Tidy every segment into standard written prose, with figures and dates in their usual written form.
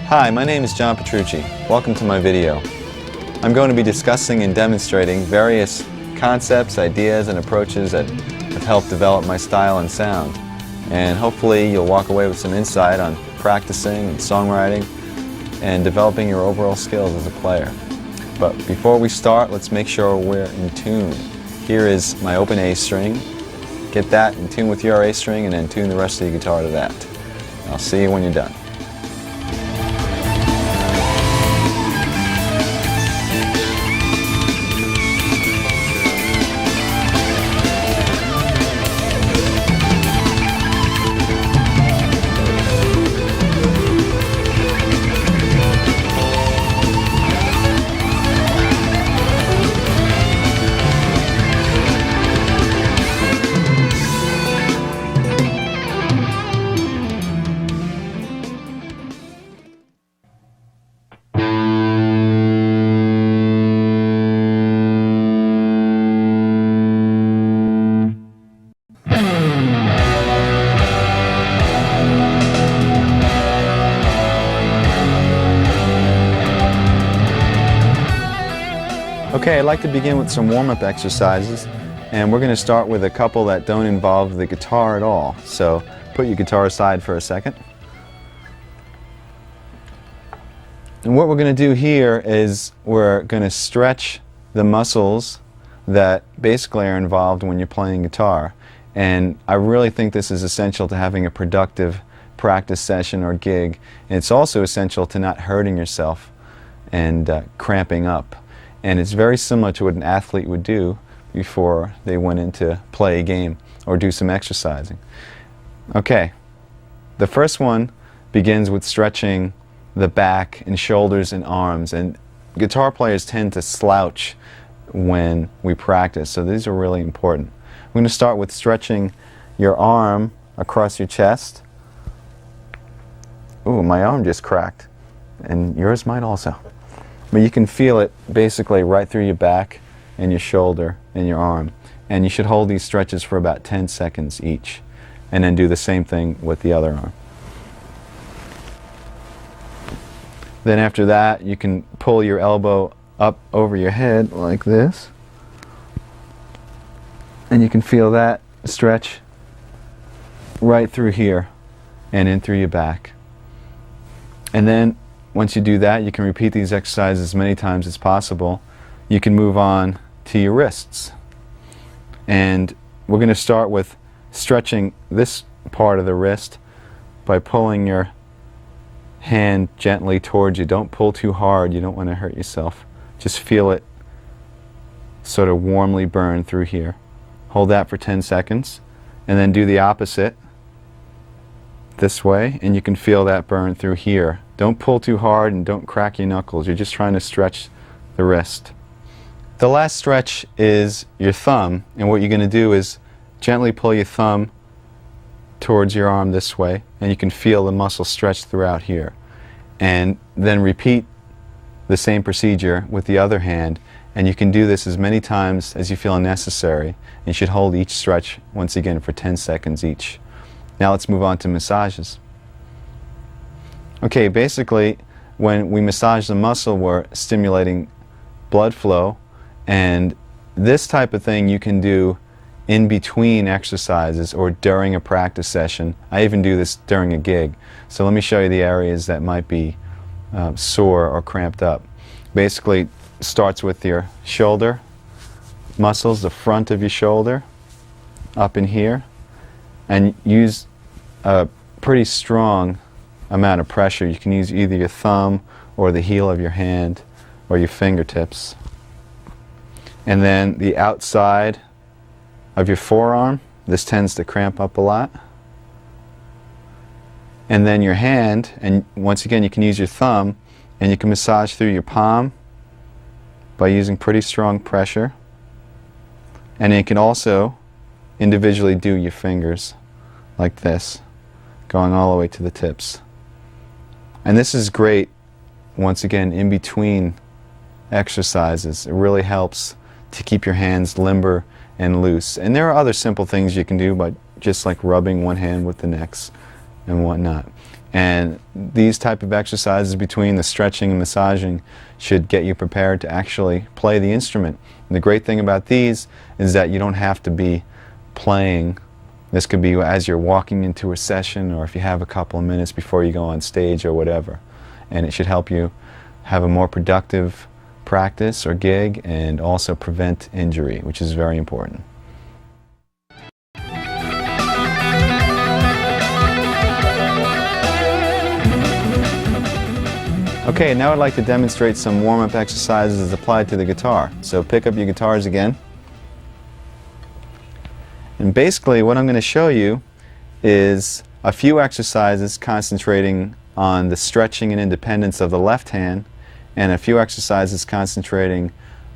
Hi, my name is John Petrucci. Welcome to my video. I'm going to be discussing and demonstrating various concepts, ideas, and approaches that have helped develop my style and sound. And hopefully you'll walk away with some insight on practicing and songwriting and developing your overall skills as a player. But before we start, let's make sure we're in tune. Here is my open A string. Get that in tune with your A string and then tune the rest of your guitar to that. I'll see you when you're done. Okay, I'd like to begin with some warm-up exercises, and we're going to start with a couple that don't involve the guitar at all. So put your guitar aside for a second. And what we're going to do here is we're going to stretch the muscles that basically are involved when you're playing guitar. And I really think this is essential to having a productive practice session or gig. And it's also essential to not hurting yourself and cramping up. And it's very similar to what an athlete would do before they went in to play a game or do some exercising. Okay, the first one begins with stretching the back and shoulders and arms. And guitar players tend to slouch when we practice, so these are really important. We're going to start with stretching your arm across your chest. Ooh, my arm just cracked, and yours might also. But you can feel it basically right through your back and your shoulder and your arm. And you should hold these stretches for about 10 seconds each. And then do the same thing with the other arm. Then after that, you can pull your elbow up over your head like this. And you can feel that stretch right through here and in through your back. And then once you do that, you can repeat these exercises as many times as possible. You can move on to your wrists. And we're going to start with stretching this part of the wrist by pulling your hand gently towards you. Don't pull too hard. You don't want to hurt yourself. Just feel it sort of warmly burn through here. Hold that for 10 seconds. And then do the opposite this way. And you can feel that burn through here. Don't pull too hard and don't crack your knuckles. You're just trying to stretch the wrist. The last stretch is your thumb, and what you're going to do is gently pull your thumb towards your arm this way, and you can feel the muscle stretch throughout here. And then repeat the same procedure with the other hand, and you can do this as many times as you feel necessary. You should hold each stretch once again for 10 seconds each. Now let's move on to massages. Okay, basically when we massage the muscle, we're stimulating blood flow, and this type of thing you can do in between exercises or during a practice session. I even do this during a gig. So let me show you the areas that might be sore or cramped up. Basically starts with your shoulder muscles, the front of your shoulder, up in here, and use a pretty strong amount of pressure. You can use either your thumb or the heel of your hand or your fingertips. And then the outside of your forearm, this tends to cramp up a lot. And then your hand, and once again you can use your thumb, and you can massage through your palm by using pretty strong pressure. And you can also individually do your fingers like this, going all the way to the tips. And this is great, once again, in between exercises. It really helps to keep your hands limber and loose. And there are other simple things you can do by just like rubbing one hand with the next and whatnot. And these type of exercises between the stretching and massaging should get you prepared to actually play the instrument. And the great thing about these is that you don't have to be playing. This could be as you're walking into a session, or if you have a couple of minutes before you go on stage or whatever. And it should help you have a more productive practice or gig and also prevent injury, which is very important. Okay, now I'd like to demonstrate some warm-up exercises as applied to the guitar. So pick up your guitars again. And basically what I'm going to show you is a few exercises concentrating on the stretching and independence of the left hand, and a few exercises concentrating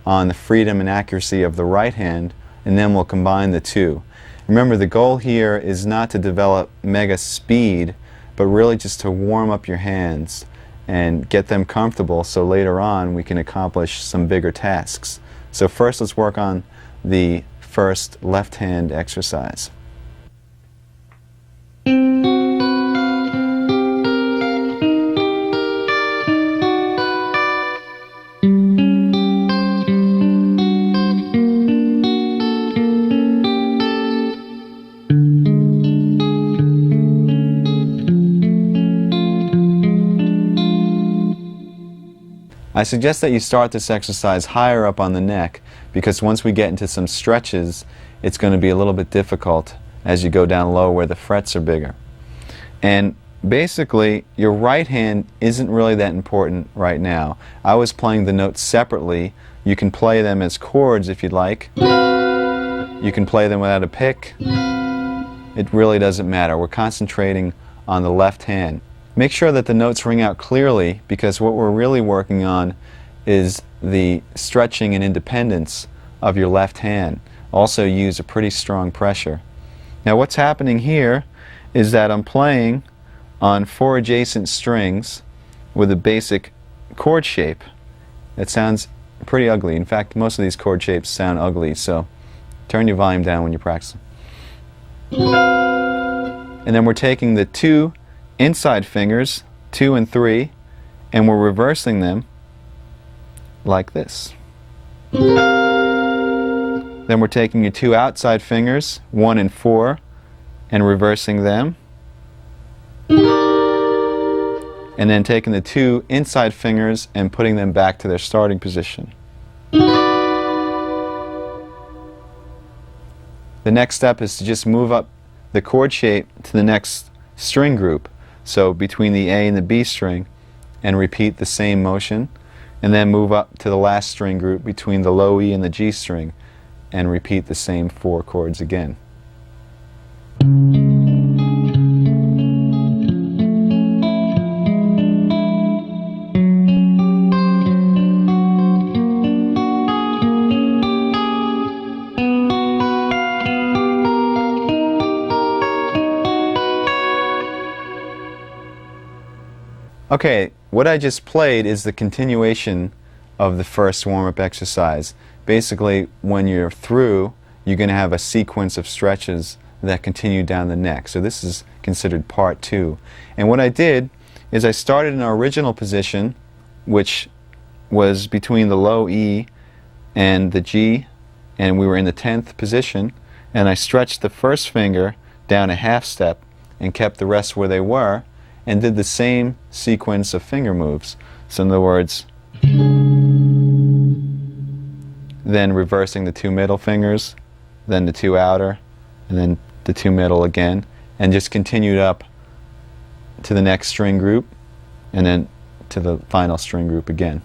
on the freedom and accuracy of the right hand, and then we'll combine the two. Remember, the goal here is not to develop mega speed, but really just to warm up your hands and get them comfortable so later on we can accomplish some bigger tasks. So first let's work on the first left hand exercise. I suggest that you start this exercise higher up on the neck, because once we get into some stretches, it's going to be a little bit difficult as you go down low where the frets are bigger. And basically, your right hand isn't really that important right now. I was playing the notes separately. You can play them as chords if you'd like. You can play them without a pick. It really doesn't matter. We're concentrating on the left hand. Make sure that the notes ring out clearly, because what we're really working on is the stretching and independence of your left hand. Also use a pretty strong pressure. Now what's happening here is that I'm playing on 4 adjacent strings with a basic chord shape. That sounds pretty ugly. In fact, most of these chord shapes sound ugly, so turn your volume down when you practice. And then we're taking the 2 inside fingers, 2 and 3, and we're reversing them like this. Then we're taking your 2 outside fingers, 1 and 4, and reversing them. And then taking the 2 inside fingers and putting them back to their starting position. The next step is to just move up the chord shape to the next string group. So between the A and the B string, and repeat the same motion, and then move up to the last string group between the low E and the G string, and repeat the same 4 chords again. Okay, what I just played is the continuation of the first warm-up exercise. Basically, when you're through, you're going to have a sequence of stretches that continue down the neck. So this is considered part 2. And what I did is I started in our original position, which was between the low E and the G, and we were in the 10th position, and I stretched the first finger down a half step and kept the rest where they were, and did the same sequence of finger moves. So in other words, then reversing the 2 middle fingers, then the 2 outer, and then the 2 middle again, and just continued up to the next string group, and then to the final string group again.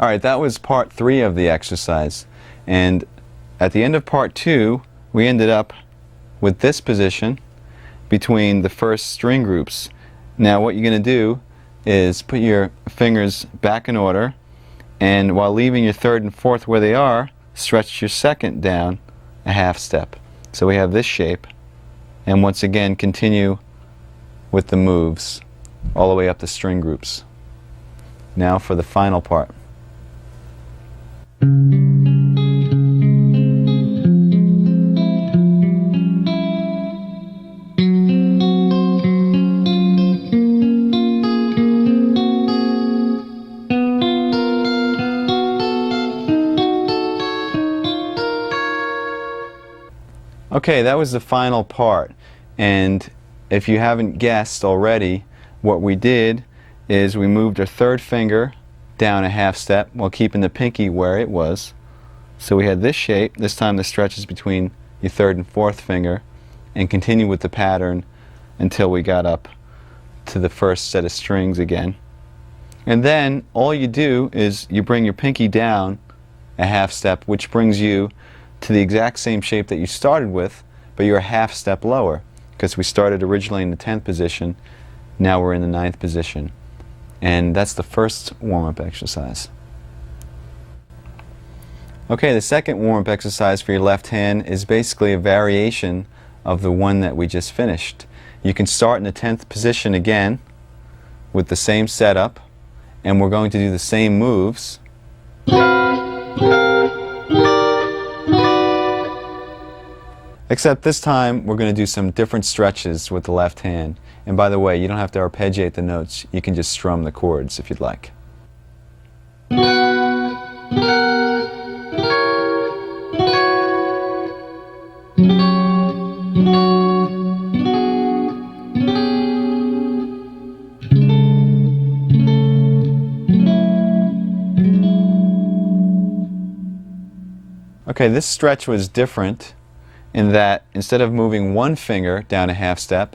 Alright, that was part 3 of the exercise, and at the end of part 2 we ended up with this position between the first string groups. Now what you're going to do is put your fingers back in order, and while leaving your 3rd and 4th where they are, stretch your 2nd down a half step. So we have this shape, and once again continue with the moves all the way up the string groups. Now for the final part. Okay, that was the final part, and if you haven't guessed already, what we did is we moved our third finger down a half step while keeping the pinky where it was. So we had this shape. This time the stretch is between your third and fourth finger, and continue with the pattern until we got up to the first set of strings again. And then all you do is you bring your pinky down a half step, which brings you to the exact same shape that you started with, but you're a half step lower, because we started originally in the 10th position, now we're in the 9th position. And that's the first warm-up exercise. Okay, the second warm-up exercise for your left hand is basically a variation of the one that we just finished. You can start in the 10th position again with the same setup, and we're going to do the same moves. Except this time we're going to do some different stretches with the left hand. And by the way, you don't have to arpeggiate the notes, you can just strum the chords if you'd like. Okay, this stretch was different in that instead of moving one finger down a half step,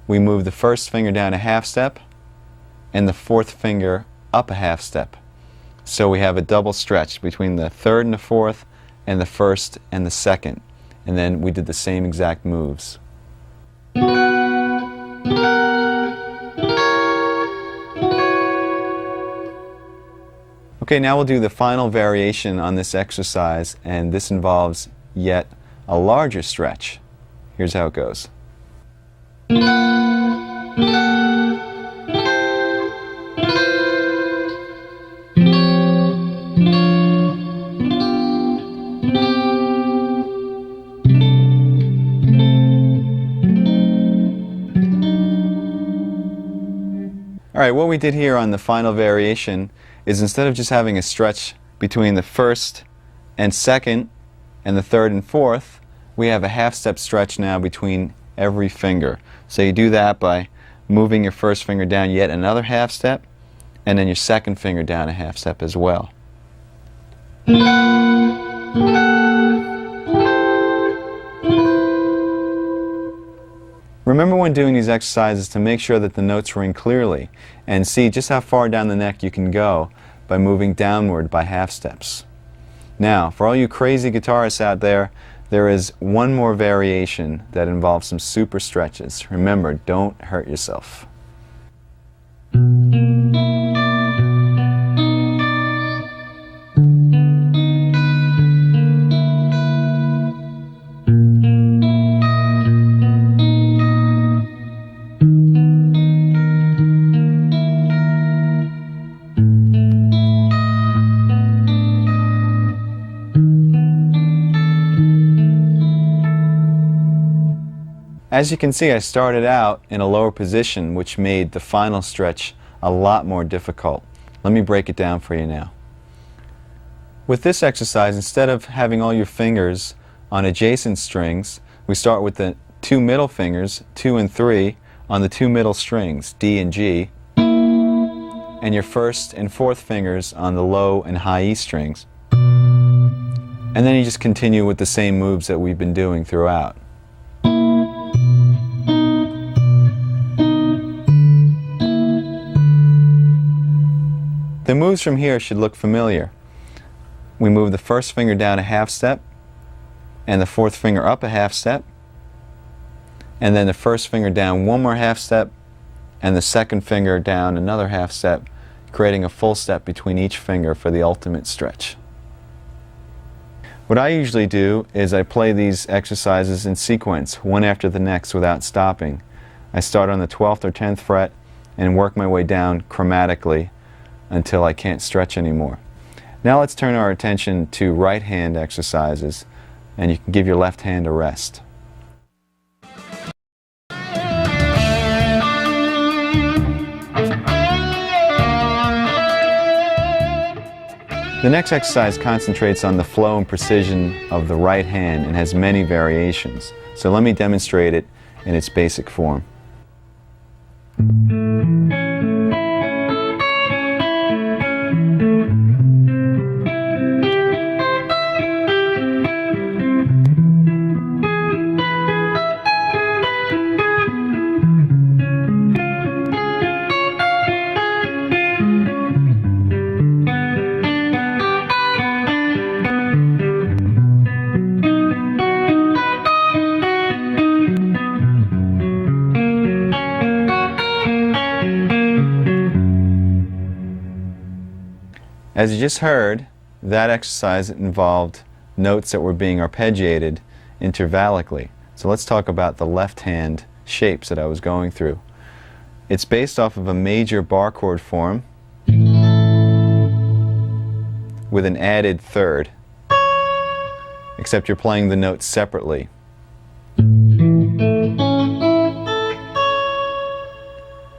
we move the first finger down a half step and the fourth finger up a half step. So we have a double stretch between the third and the fourth and the first and the second. And then we did the same exact moves. Okay, now we'll do the final variation on this exercise, and this involves yet a larger stretch. Here's how it goes. Alright, what we did here on the final variation is instead of just having a stretch between the first and second and the third and fourth, we have a half step stretch now between every finger. So you do that by moving your first finger down yet another half step, and then your second finger down a half step as well. Remember when doing these exercises to make sure that the notes ring clearly, and see just how far down the neck you can go by moving downward by half steps. Now, for all you crazy guitarists out there, there is one more variation that involves some super stretches. Remember, don't hurt yourself. As you can see, I started out in a lower position, which made the final stretch a lot more difficult. Let me break it down for you now. With this exercise, instead of having all your fingers on adjacent strings, we start with the two middle fingers, 2 and 3, on the two middle strings, D and G, and your first and fourth fingers on the low and high E strings. And then you just continue with the same moves that we've been doing throughout. The moves from here should look familiar. We move the first finger down a half step, and the fourth finger up a half step, and then the first finger down one more half step, and the second finger down another half step, creating a full step between each finger for the ultimate stretch. What I usually do is I play these exercises in sequence, one after the next without stopping. I start on the 12th or 10th fret and work my way down chromatically until I can't stretch anymore. Now let's turn our attention to right hand exercises, and you can give your left hand a rest. The next exercise concentrates on the flow and precision of the right hand and has many variations. So let me demonstrate it in its basic form. As you just heard, that exercise involved notes that were being arpeggiated intervallically. So let's talk about the left hand shapes that I was going through. It's based off of a major bar chord form with an added third, except you're playing the notes separately.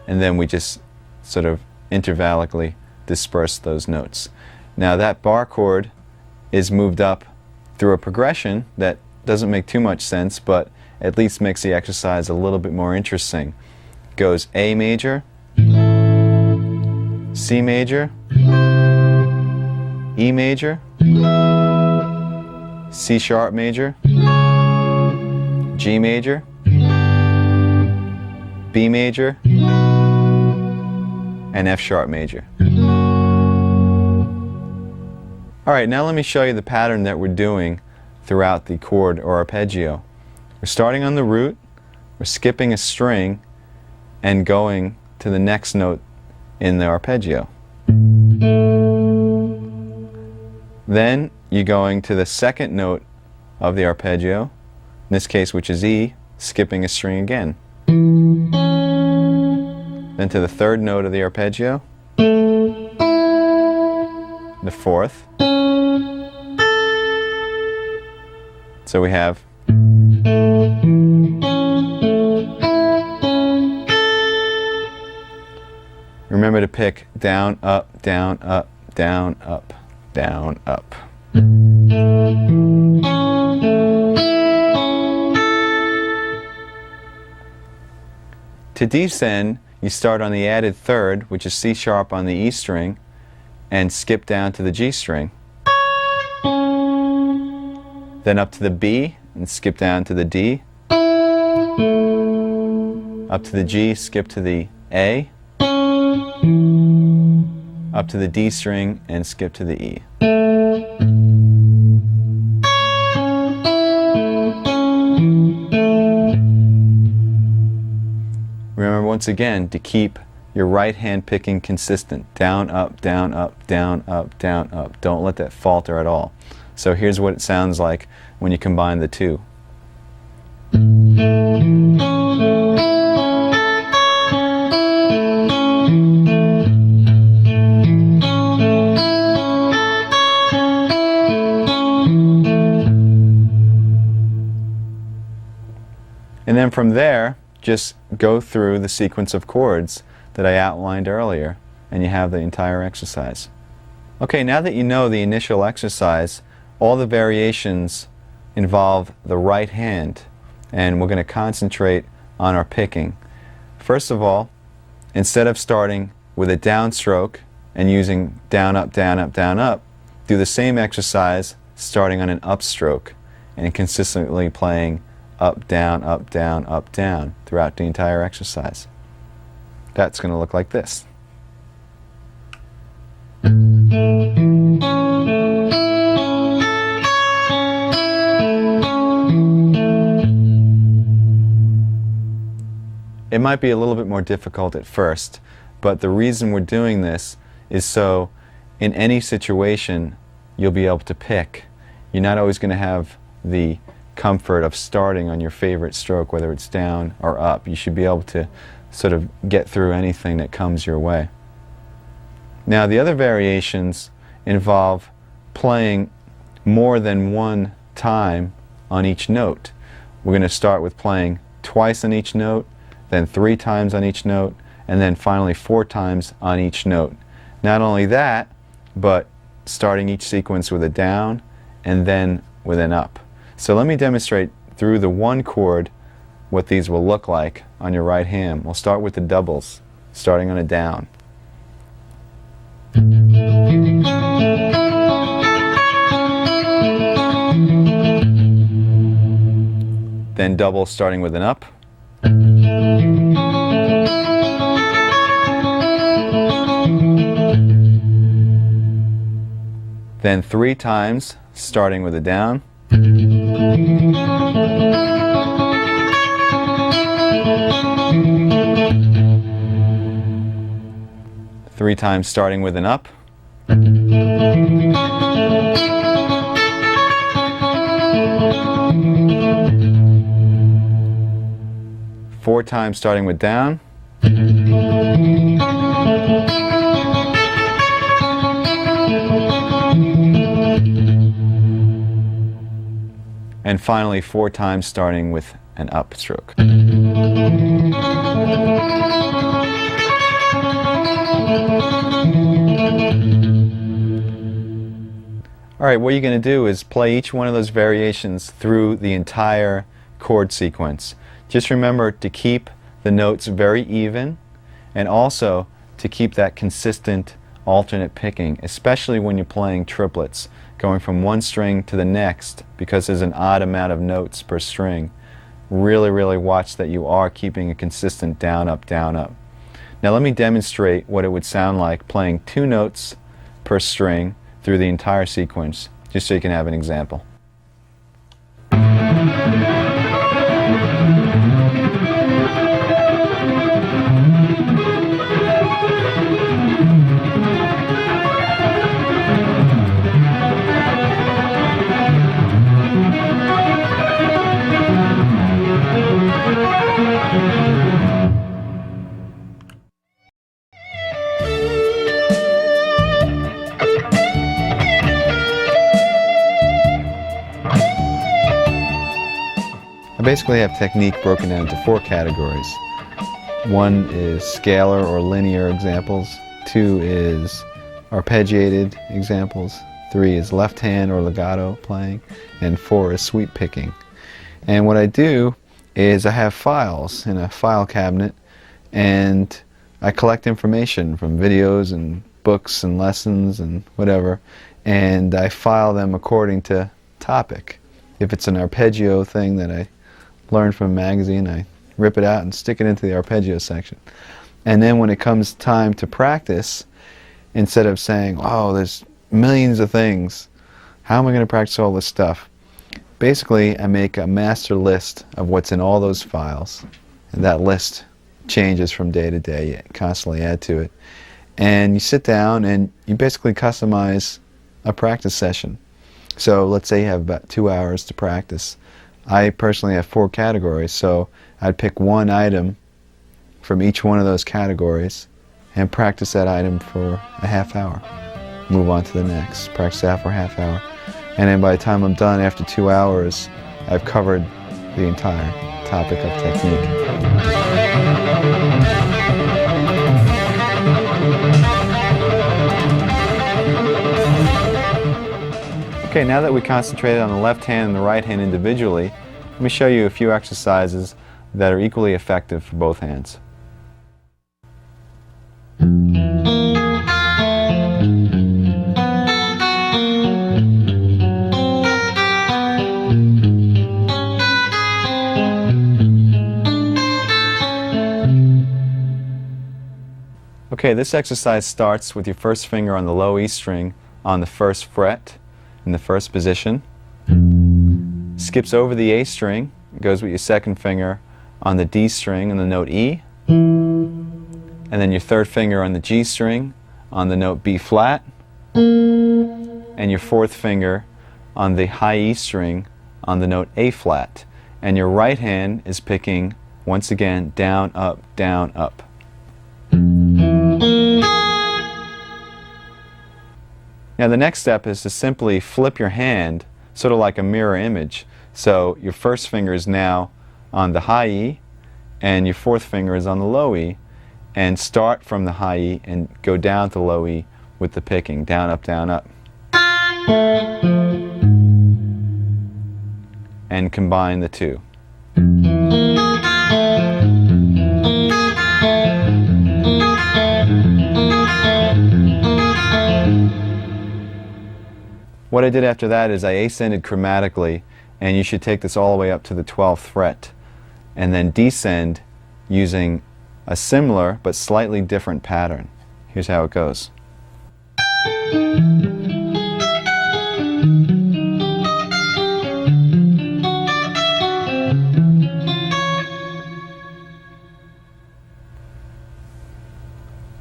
And then we just sort of intervallically disperse those notes. Now that bar chord is moved up through a progression that doesn't make too much sense, but at least makes the exercise a little bit more interesting. It goes A major, C major, E major, C sharp major, G major, B major, and F sharp major. Alright, now let me show you the pattern that we're doing throughout the chord or arpeggio. We're starting on the root, we're skipping a string, and going to the next note in the arpeggio. Then you're going to the second note of the arpeggio, in this case which is E, skipping a string again. Then to the third note of the arpeggio, the fourth. So we have remember to pick down, up, down, up, down, up, down, up. To descend, you start on the added third, which is C sharp on the E string, and skip down to the G string. Then up to the B and skip down to the D. Up to the G, skip to the A. Up to the D string and skip to the E. Remember once again to keep your right hand picking consistent. Down, up, down, up, down, up, down, up. Don't let that falter at all. So here's what it sounds like when you combine the two. And then from there, just go through the sequence of chords that I outlined earlier, and you have the entire exercise. Okay, now that you know the initial exercise, all the variations involve the right hand, and we're going to concentrate on our picking. First of all, instead of starting with a downstroke and using down, up, down, up, down, up, do the same exercise starting on an upstroke and consistently playing up, down, up, down, up, down throughout the entire exercise. That's going to look like this. It might be a little bit more difficult at first, but the reason we're doing this is so in any situation you'll be able to pick you're not always going to have the comfort of starting on your favorite stroke, whether it's down or up. You should be able to sort of get through anything that comes your way. Now, the other variations involve playing more than one time on each note. We're going to start with playing twice on each note, then 3 times on each note, and then finally 4 times on each note. Not only that, but starting each sequence with a down and then with an up. So let me demonstrate through the one chord what these will look like on your right hand. We'll start with the doubles, starting on a down. Then double starting with an up. Then 3 times starting with a down. 3 times starting with an up. 4 times starting with down. And finally 4 times starting with an up stroke. Alright, what you're going to do is play each one of those variations through the entire chord sequence. Just remember to keep the notes very even, and also to keep that consistent alternate picking, especially when you're playing triplets, going from one string to the next, because there's an odd amount of notes per string. Really watch that you are keeping a consistent down, up, down, up. Now let me demonstrate what it would sound like playing 2 notes per string through the entire sequence, just so you can have an example. I basically have technique broken down into 4 categories. 1 is scalar or linear examples, 2 is arpeggiated examples, 3 is left hand or legato playing, and 4 is sweep picking. And what I do is I have files in a file cabinet, and I collect information from videos and books and lessons and whatever, and I file them according to topic. If it's an arpeggio thing that I learned from a magazine, I rip it out and stick it into the arpeggio section. And then when it comes time to practice, instead of saying, oh, there's millions of things, how am I going to practice all this stuff? Basically, I make a master list of what's in all those files, and that list changes from day to day. You constantly add to it. And you sit down and you basically customize a practice session. So let's say you have about 2 hours to practice. I personally have 4 categories, so I'd pick one item from each one of those categories and practice that item for a half hour. Move on to the next, practice that for a half hour. And then by the time I'm done, after 2 hours, I've covered the entire topic of technique. Okay, now that we concentrated on the left hand and the right hand individually, let me show you a few exercises that are equally effective for both hands. Okay, this exercise starts with your first finger on the low E string on the first fret in the first position. Skips over the A string, goes with your second finger on the D string on the note E, and then your third finger on the G string on the note B flat, and your fourth finger on the high E string on the note A flat, and your right hand is picking, once again, down, up, down, up. Now the next step is to simply flip your hand, sort of like a mirror image. So your first finger is now on the high E, and your fourth finger is on the low E, and start from the high E and go down to low E with the picking, down, up, down, up. And combine the two. What I did after that is I ascended chromatically, and you should take this all the way up to the 12th fret, and then descend using a similar but slightly different pattern. Here's how it goes.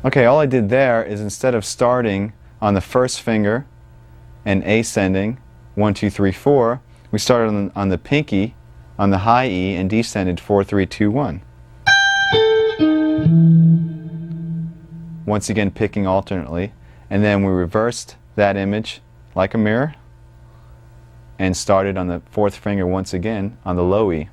Okay, all I did there is, instead of starting on the first finger and ascending 1, 2, 3, 4, we started on the pinky on the high E and descended 4, 3, 2, 1. Once again picking alternately, and then we reversed that image like a mirror and started on the fourth finger once again on the low E.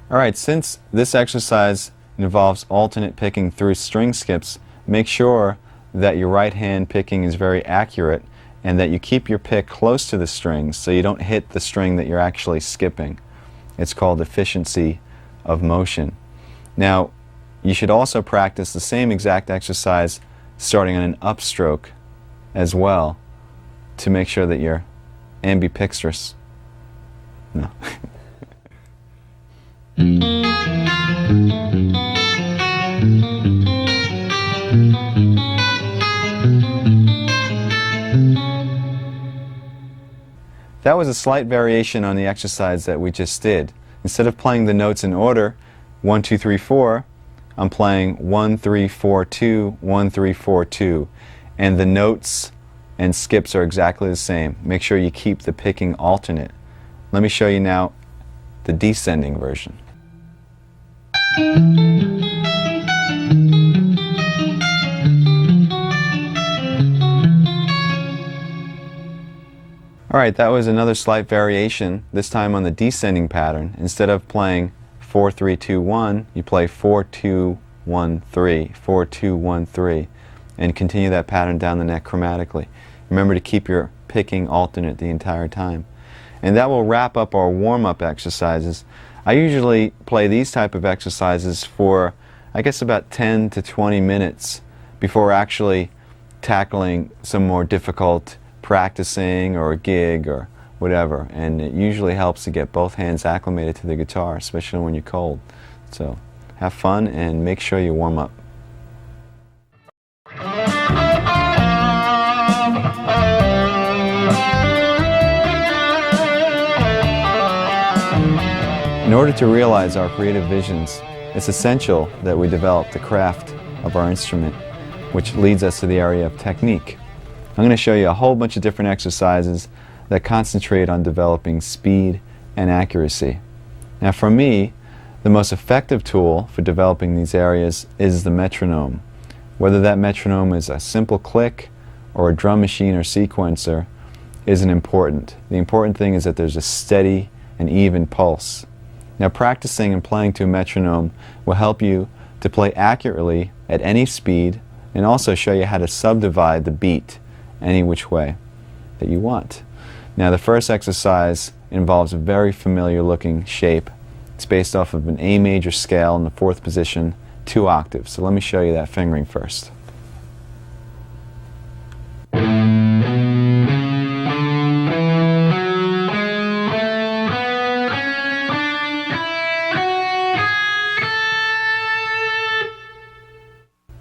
Alright, since this exercise involves alternate picking through string skips, make sure that your right hand picking is very accurate and that you keep your pick close to the strings so you don't hit the string that you're actually skipping. It's called efficiency of motion. Now, you should also practice the same exact exercise starting on an upstroke as well to make sure that you're ambidextrous. No. That was a slight variation on the exercise that we just did. Instead of playing the notes in order, 1, 2, 3, 4, I'm playing 1, 3, 4, 2, 1, 3, 4, 2. And the notes and skips are exactly the same. Make sure you keep the picking alternate. Let me show you now the descending version. Alright, that was another slight variation, this time on the descending pattern. Instead of playing 4, 3, 2, 1, you play 4, 2, 1, 3, 4, 2, 1, 3, and continue that pattern down the neck chromatically. Remember to keep your picking alternate the entire time. And that will wrap up our warm-up exercises. I usually play these type of exercises for, I guess, about 10 to 20 minutes before actually tackling some more difficult practicing or a gig or whatever. And it usually helps to get both hands acclimated to the guitar, especially when you're cold. So have fun and make sure you warm up. In order to realize our creative visions, it's essential that we develop the craft of our instrument, which leads us to the area of technique. I'm going to show you a whole bunch of different exercises that concentrate on developing speed and accuracy. Now for me, the most effective tool for developing these areas is the metronome. Whether that metronome is a simple click or a drum machine or sequencer isn't important. The important thing is that there's a steady and even pulse. Now practicing and playing to a metronome will help you to play accurately at any speed and also show you how to subdivide the beat any which way that you want. Now the first exercise involves a very familiar looking shape. It's based off of an A major scale in the 4th position, 2 octaves. So let me show you that fingering first.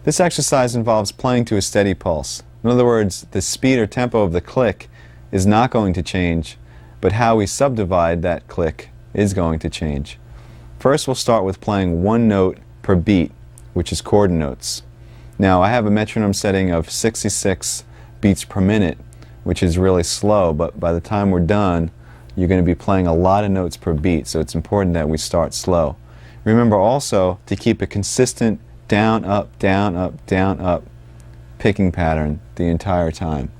This exercise involves playing to a steady pulse. In other words, the speed or tempo of the click is not going to change but how we subdivide that click is going to change. First, we'll start with playing one note per beat, which is chord notes. Now, I have a metronome setting of 66 beats per minute, which is really slow, but by the time we're done, you're going to be playing a lot of notes per beat, so it's important that we start slow. Remember also to keep a consistent down, up, down, up, down, up picking pattern the entire time.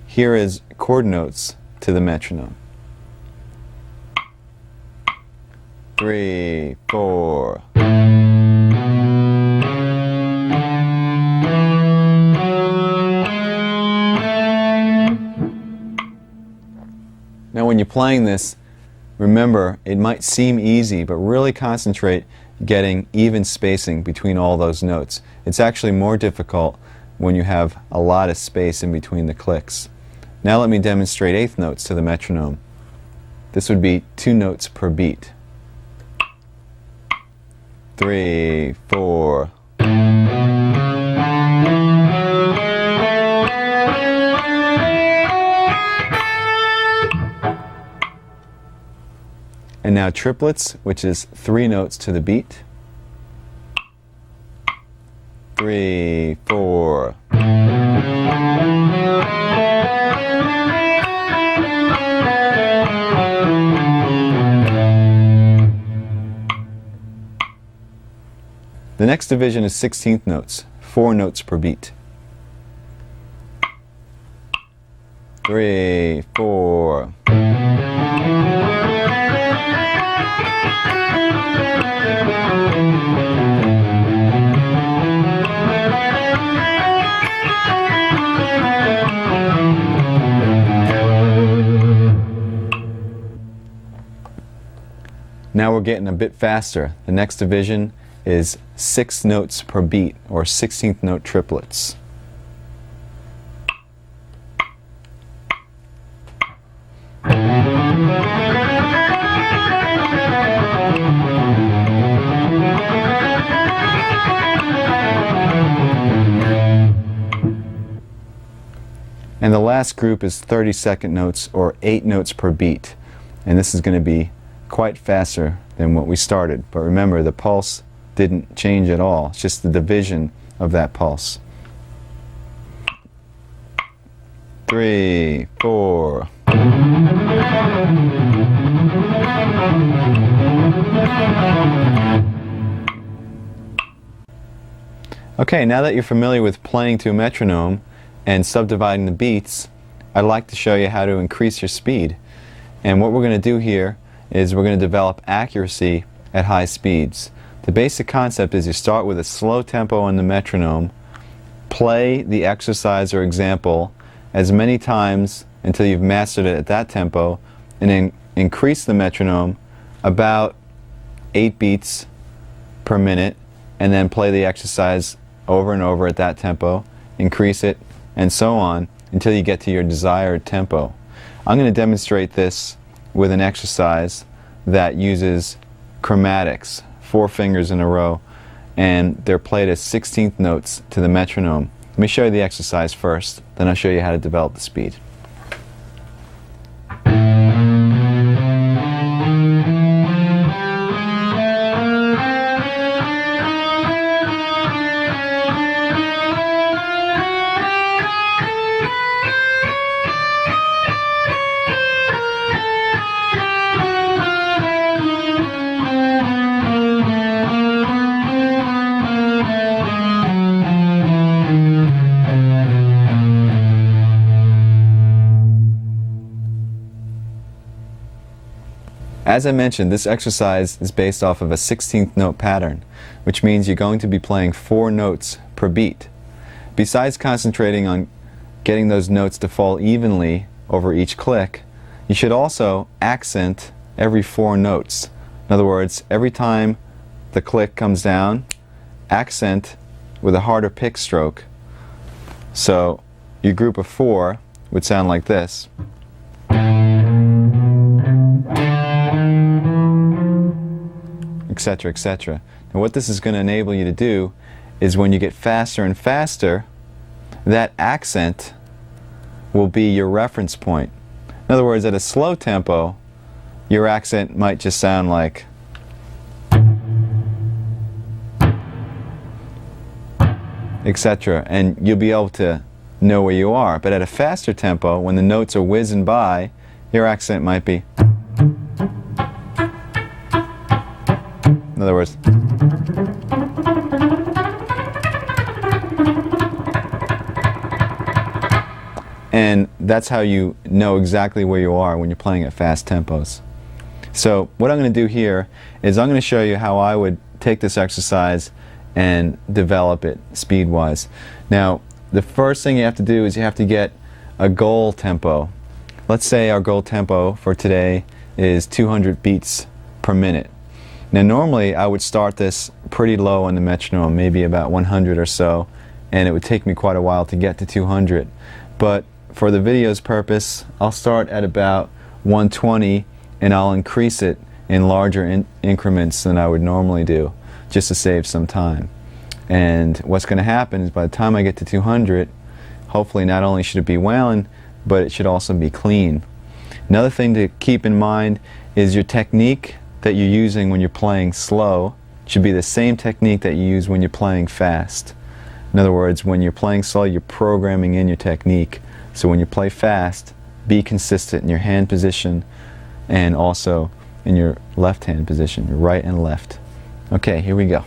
Here is chord notes to the metronome. 3, 4. Now when you're playing this, remember, it might seem easy, but really concentrate getting even spacing between all those notes. It's actually more difficult when you have a lot of space in between the clicks. Now let me demonstrate eighth notes to the metronome. This would be 2 notes per beat. 3, 4. And now triplets, which is 3 notes to the beat. 3, 4. The next division is 16th notes, 4 notes per beat. 3, 4. Now we're getting a bit faster. The next division is 6 notes per beat, or 16th note triplets. And the last group is 32nd notes, or 8 notes per beat. And this is going to be quite faster than what we started. But remember, the pulse didn't change at all. It's just the division of that pulse. 3, 4. Okay, now that you're familiar with playing to a metronome and subdividing the beats, I'd like to show you how to increase your speed. And what we're going to do here is we're going to develop accuracy at high speeds. The basic concept is you start with a slow tempo on the metronome, play the exercise or example as many times until you've mastered it at that tempo, and then increase the metronome about 8 beats per minute, and then play the exercise over and over at that tempo, increase it, and so on until you get to your desired tempo. I'm going to demonstrate this with an exercise that uses chromatics, 4 fingers in a row, and they're played as 16th notes to the metronome. Let me show you the exercise first, then I'll show you how to develop the speed. As I mentioned, this exercise is based off of a 16th note pattern, which means you're going to be playing 4 notes per beat. Besides concentrating on getting those notes to fall evenly over each click, you should also accent every 4 notes. In other words, every time the click comes down, accent with a harder pick stroke. So your group of 4 would sound like this. Etc., etc. And what this is going to enable you to do is when you get faster and faster, that accent will be your reference point. In other words, at a slow tempo, your accent might just sound like etc. And you'll be able to know where you are. But at a faster tempo, when the notes are whizzing by, your accent might be, in other words, and that's how you know exactly where you are when you're playing at fast tempos. So what I'm going to do here is I'm going to show you how I would take this exercise and develop it speed-wise. Now, the first thing you have to do is you have to get a goal tempo. Let's say our goal tempo for today is 200 beats per minute. Now normally I would start this pretty low on the metronome, maybe about 100 or so, and it would take me quite a while to get to 200. But for the video's purpose, I'll start at about 120 and I'll increase it in larger increments than I would normally do, just to save some time. And what's going to happen is by the time I get to 200, hopefully not only should it be wailing, but it should also be clean. Another thing to keep in mind is your technique that you're using when you're playing slow should be the same technique that you use when you're playing fast. In other words, when you're playing slow, you're programming in your technique. So when you play fast, be consistent in your hand position and also in your left hand position, your right and left. Okay, here we go.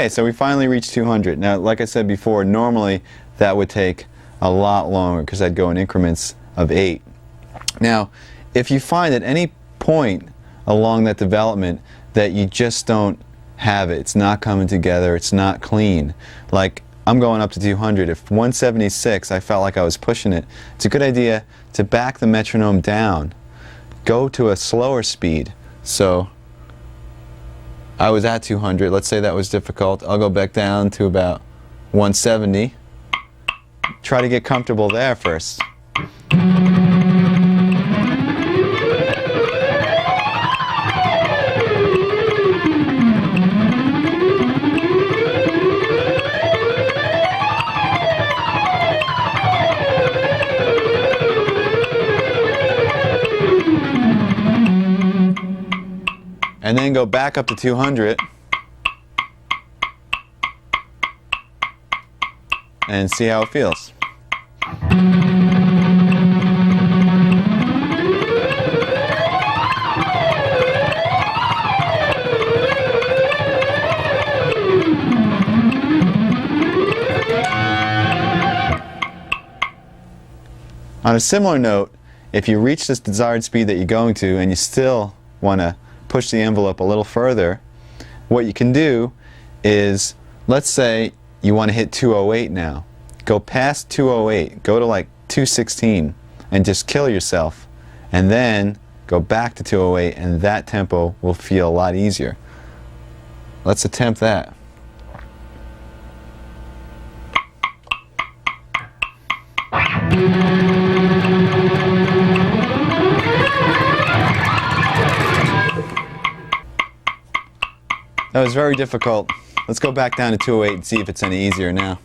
Okay, so we finally reached 200. Now, like I said before, normally that would take a lot longer because I'd go in increments of 8. Now, if you find at any point along that development that you just don't have it, it's not coming together, it's not clean, like I'm going up to 200. If 176, I felt like I was pushing it, it's a good idea to back the metronome down. Go to a slower speed. So I was at 200, let's say that was difficult, I'll go back down to about 170. Try to get comfortable there first. And then go back up to 200 and see how it feels. On a similar note, if you reach this desired speed that you're going to and you still want to push the envelope a little further, what you can do is, let's say you want to hit 208 now. Go past 208, go to like 216 and just kill yourself, and then go back to 208 and that tempo will feel a lot easier. Let's attempt that. That was very difficult. Let's go back down to 208 and see if it's any easier now.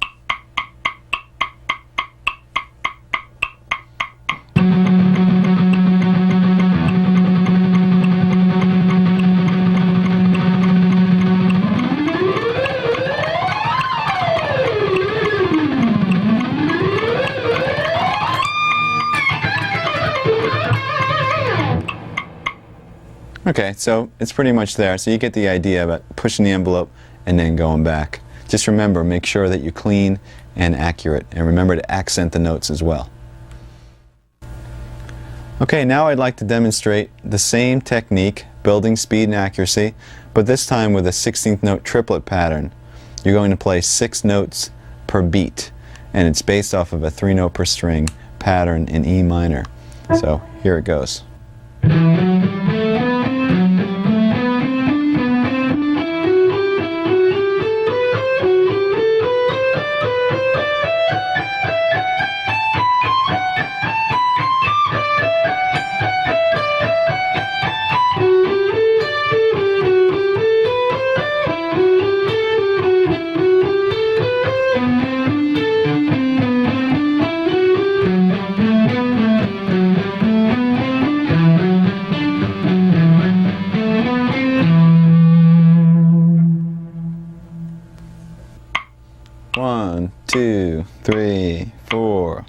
Okay, so it's pretty much there. So you get the idea about pushing the envelope and then going back. Just remember, make sure that you're clean and accurate, and remember to accent the notes as well. Okay, now I'd like to demonstrate the same technique, building speed and accuracy, but this time with a 16th note triplet pattern. You're going to play 6 notes per beat, and it's based off of a 3-note per string pattern in E minor. So here it goes. One, two, three, four.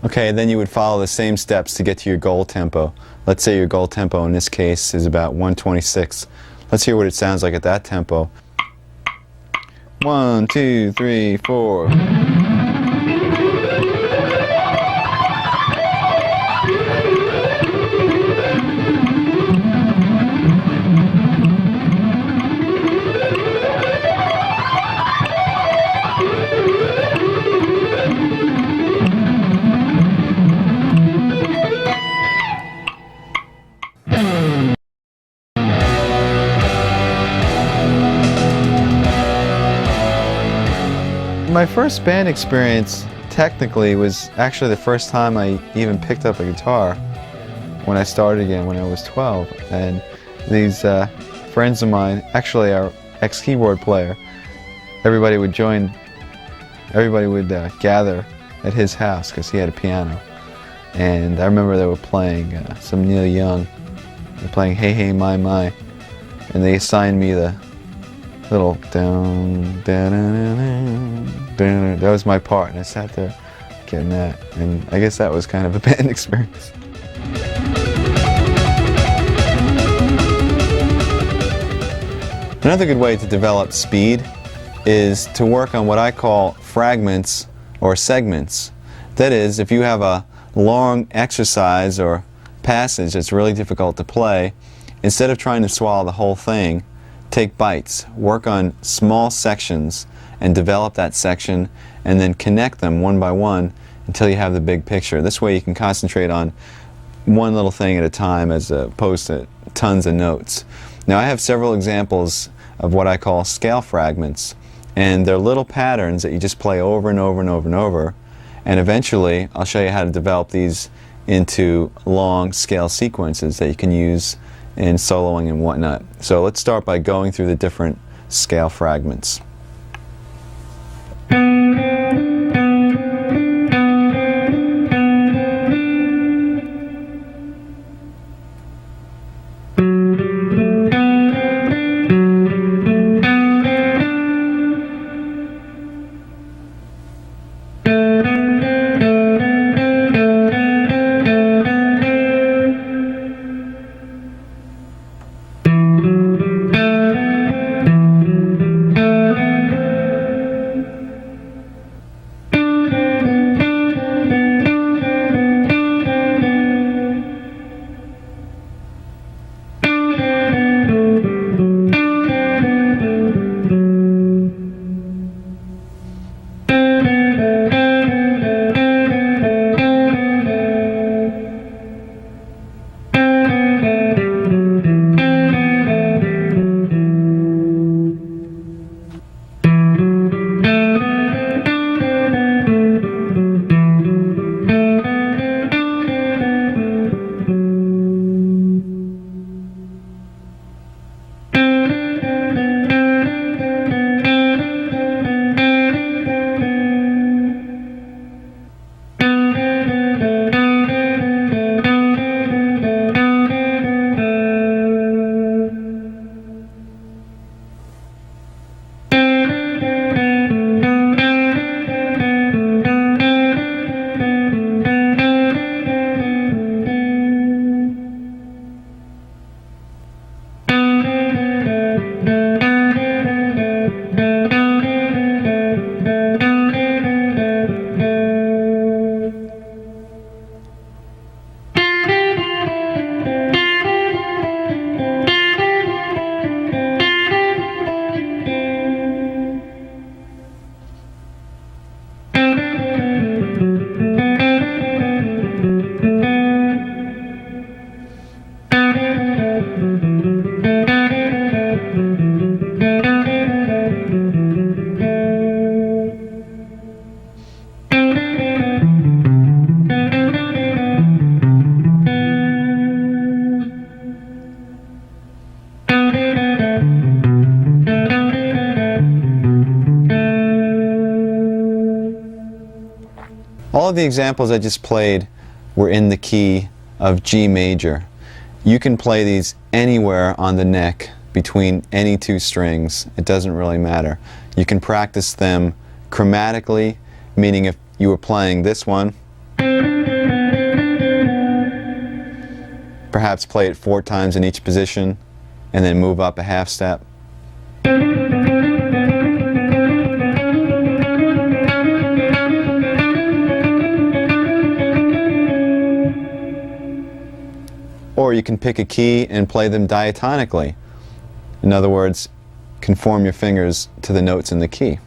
Okay, then you would follow the same steps to get to your goal tempo. Let's say your goal tempo in this case is about 126. Let's hear what it sounds like at that tempo. 1, 2, 3, 4. My first band experience technically was actually the first time I even picked up a guitar when I started again when I was 12. And these friends of mine, actually our ex-keyboard player, everybody would gather at his house because he had a piano. And I remember they were playing some Neil Young. They were playing Hey Hey My My. And they assigned me the little down, down, down, down. That was my part, and I sat there getting that, and I guess that was kind of a band experience. Another good way to develop speed is to work on what I call fragments or segments. That is, if you have a long exercise or passage that's really difficult to play, instead of trying to swallow the whole thing, take bites, work on small sections and develop that section and then connect them one by one until you have the big picture. This way you can concentrate on one little thing at a time as opposed to tons of notes. Now I have several examples of what I call scale fragments, and they're little patterns that you just play over and over and over and over, and eventually I'll show you how to develop these into long scale sequences that you can use in soloing and whatnot. So let's start by going through the different scale fragments. of the examples I just played were in the key of G major. You can play these anywhere on the neck between any two strings. It doesn't really matter. You can practice them chromatically, meaning if you were playing this one, perhaps play it 4 times in each position and then move up a half step. Or you can pick a key and play them diatonically. In other words, conform your fingers to the notes in the key.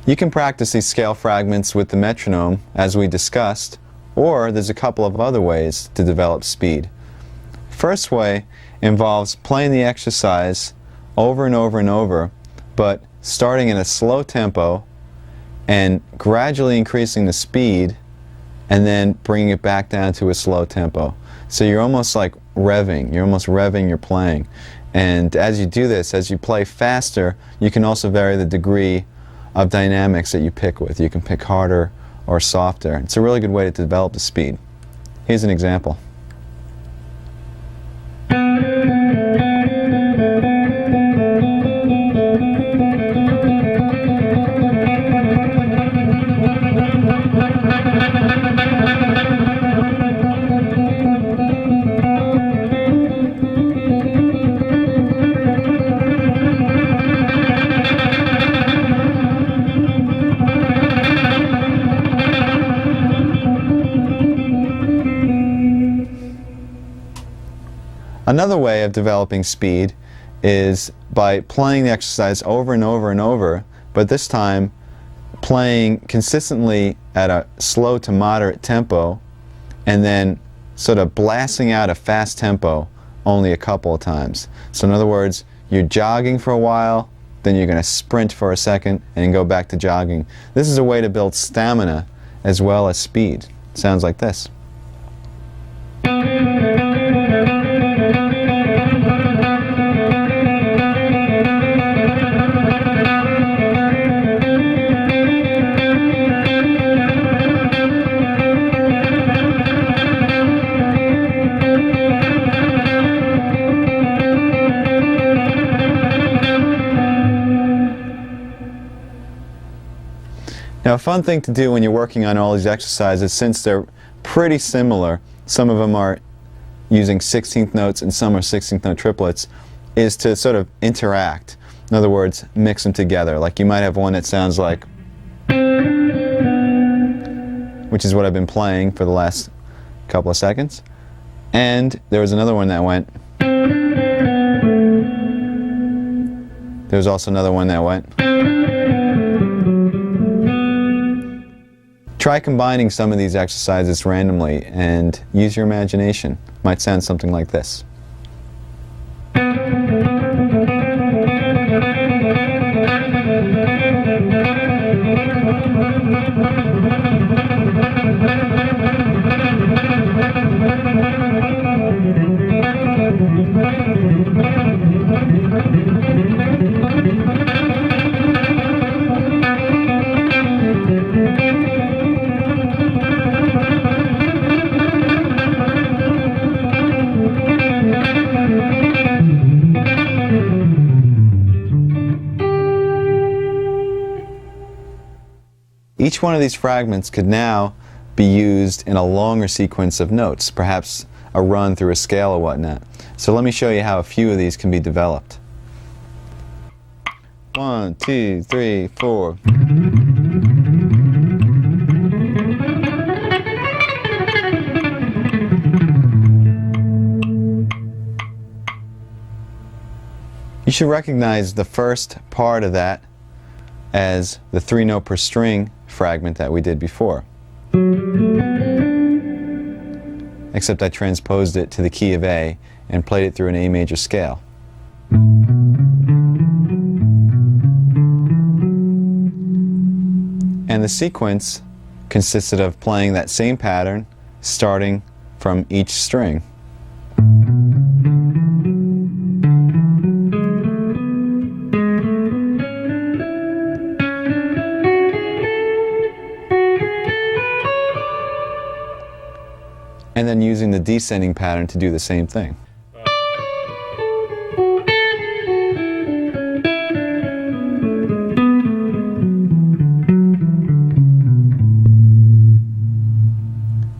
You can practice these scale fragments with the metronome, as we discussed, or there's a couple of other ways to develop speed. First way involves playing the exercise over and over and over, but starting in a slow tempo and gradually increasing the speed and then bringing it back down to a slow tempo. So you're almost like revving, you're almost revving your playing. And as you do this, as you play faster, you can also vary the degree of dynamics that you pick with. You can pick harder or softer. It's a really good way to develop the speed. Here's an example. Another way of developing speed is by playing the exercise over and over and over, but this time playing consistently at a slow to moderate tempo and then sort of blasting out a fast tempo only a couple of times. So in other words, you're jogging for a while, then you're going to sprint for a second and go back to jogging. This is a way to build stamina as well as speed. It sounds like this. Now, a fun thing to do when you're working on all these exercises, since they're pretty similar, some of them are using 16th notes and some are 16th note triplets, is to sort of interact. In other words, mix them together. Like you might have one that sounds like, which is what I've been playing for the last couple of seconds. And there was another one that went. There was also another one that went. Try combining some of these exercises randomly and use your imagination. It might sound something like this. Each one of these fragments could now be used in a longer sequence of notes, perhaps a run through a scale or whatnot. So let me show you how a few of these can be developed. 1, 2, 3, 4. You should recognize the first part of that as the 3-note per string fragment that we did before. Except I transposed it to the key of A and played it through an A major scale. And And the sequence consisted of playing that same pattern starting from each string. And then using the descending pattern to do the same thing.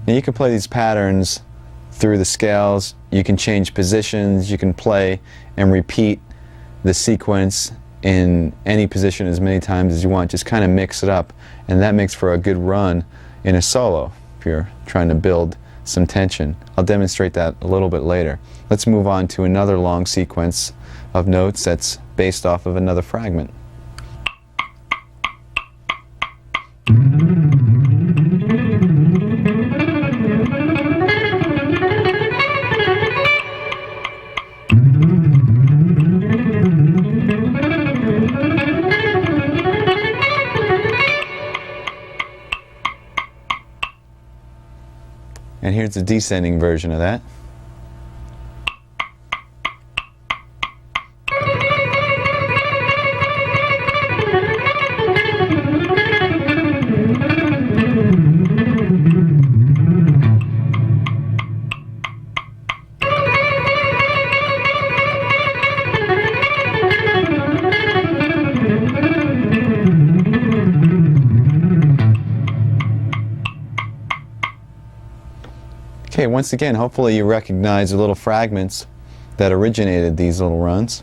Now you can play these patterns through the scales, you can change positions, you can play and repeat the sequence in any position as many times as you want. Just kind of mix it up, and that makes for a good run in a solo if you're trying to build some tension. I'll demonstrate that a little bit later. Let's move on to another long sequence of notes that's based off of another fragment. And here's the descending version of that. Okay, once again, hopefully you recognize the little fragments that originated these little runs.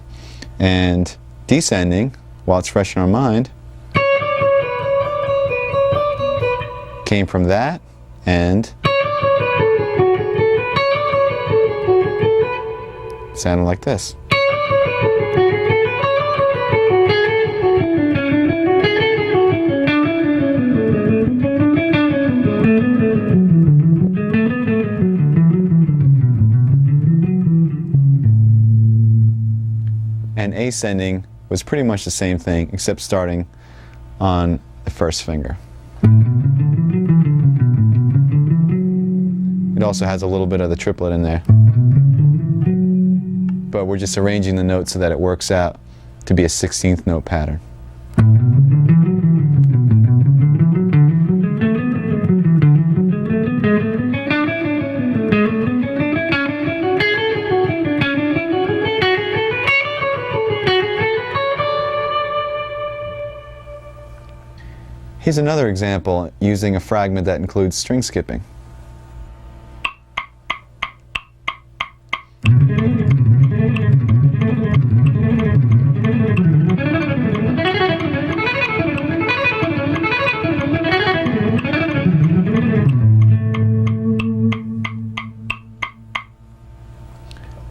And descending, while it's fresh in our mind, came from that and sounded like this. And ascending was pretty much the same thing, except starting on the first finger. It also has a little bit of the triplet in there. But we're just arranging the notes so that it works out to be a 16th note pattern. Here's another example using a fragment that includes string skipping.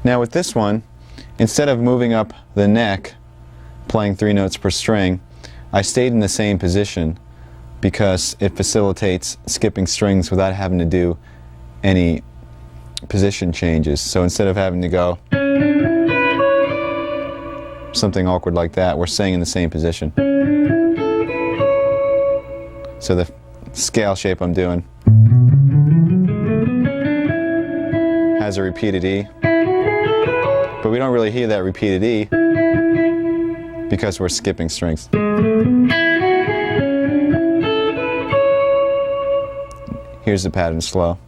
Now with this one, instead of moving up the neck, playing 3 notes per string, I stayed in the same position because it facilitates skipping strings without having to do any position changes. So instead of having to go something awkward like that, we're staying in the same position. So the scale shape I'm doing has a repeated E, but we don't really hear that repeated E because we're skipping strings. Here's the pattern slow.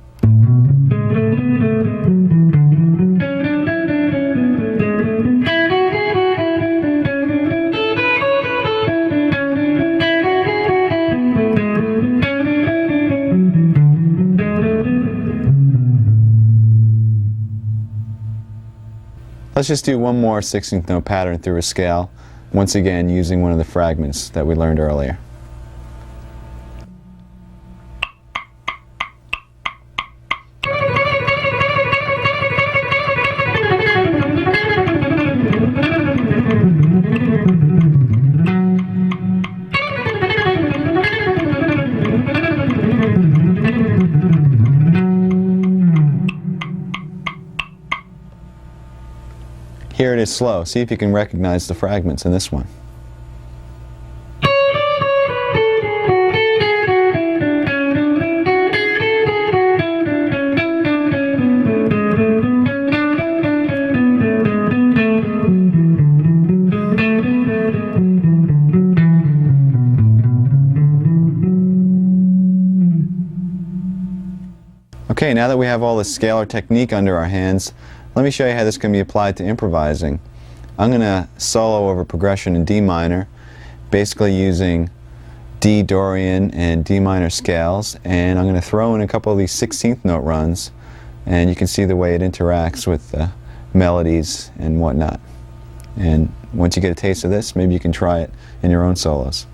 Let's just do one more 16th note pattern through a scale, once again using one of the fragments that we learned earlier. Here it is slow. See if you can recognize the fragments in this one. Okay, now that we have all the scalar technique under our hands, let me show you how this can be applied to improvising. I'm going to solo over progression in D minor, basically using D Dorian and D minor scales, and I'm going to throw in a couple of these 16th note runs, and you can see the way it interacts with the melodies and whatnot. And once you get a taste of this, maybe you can try it in your own solos.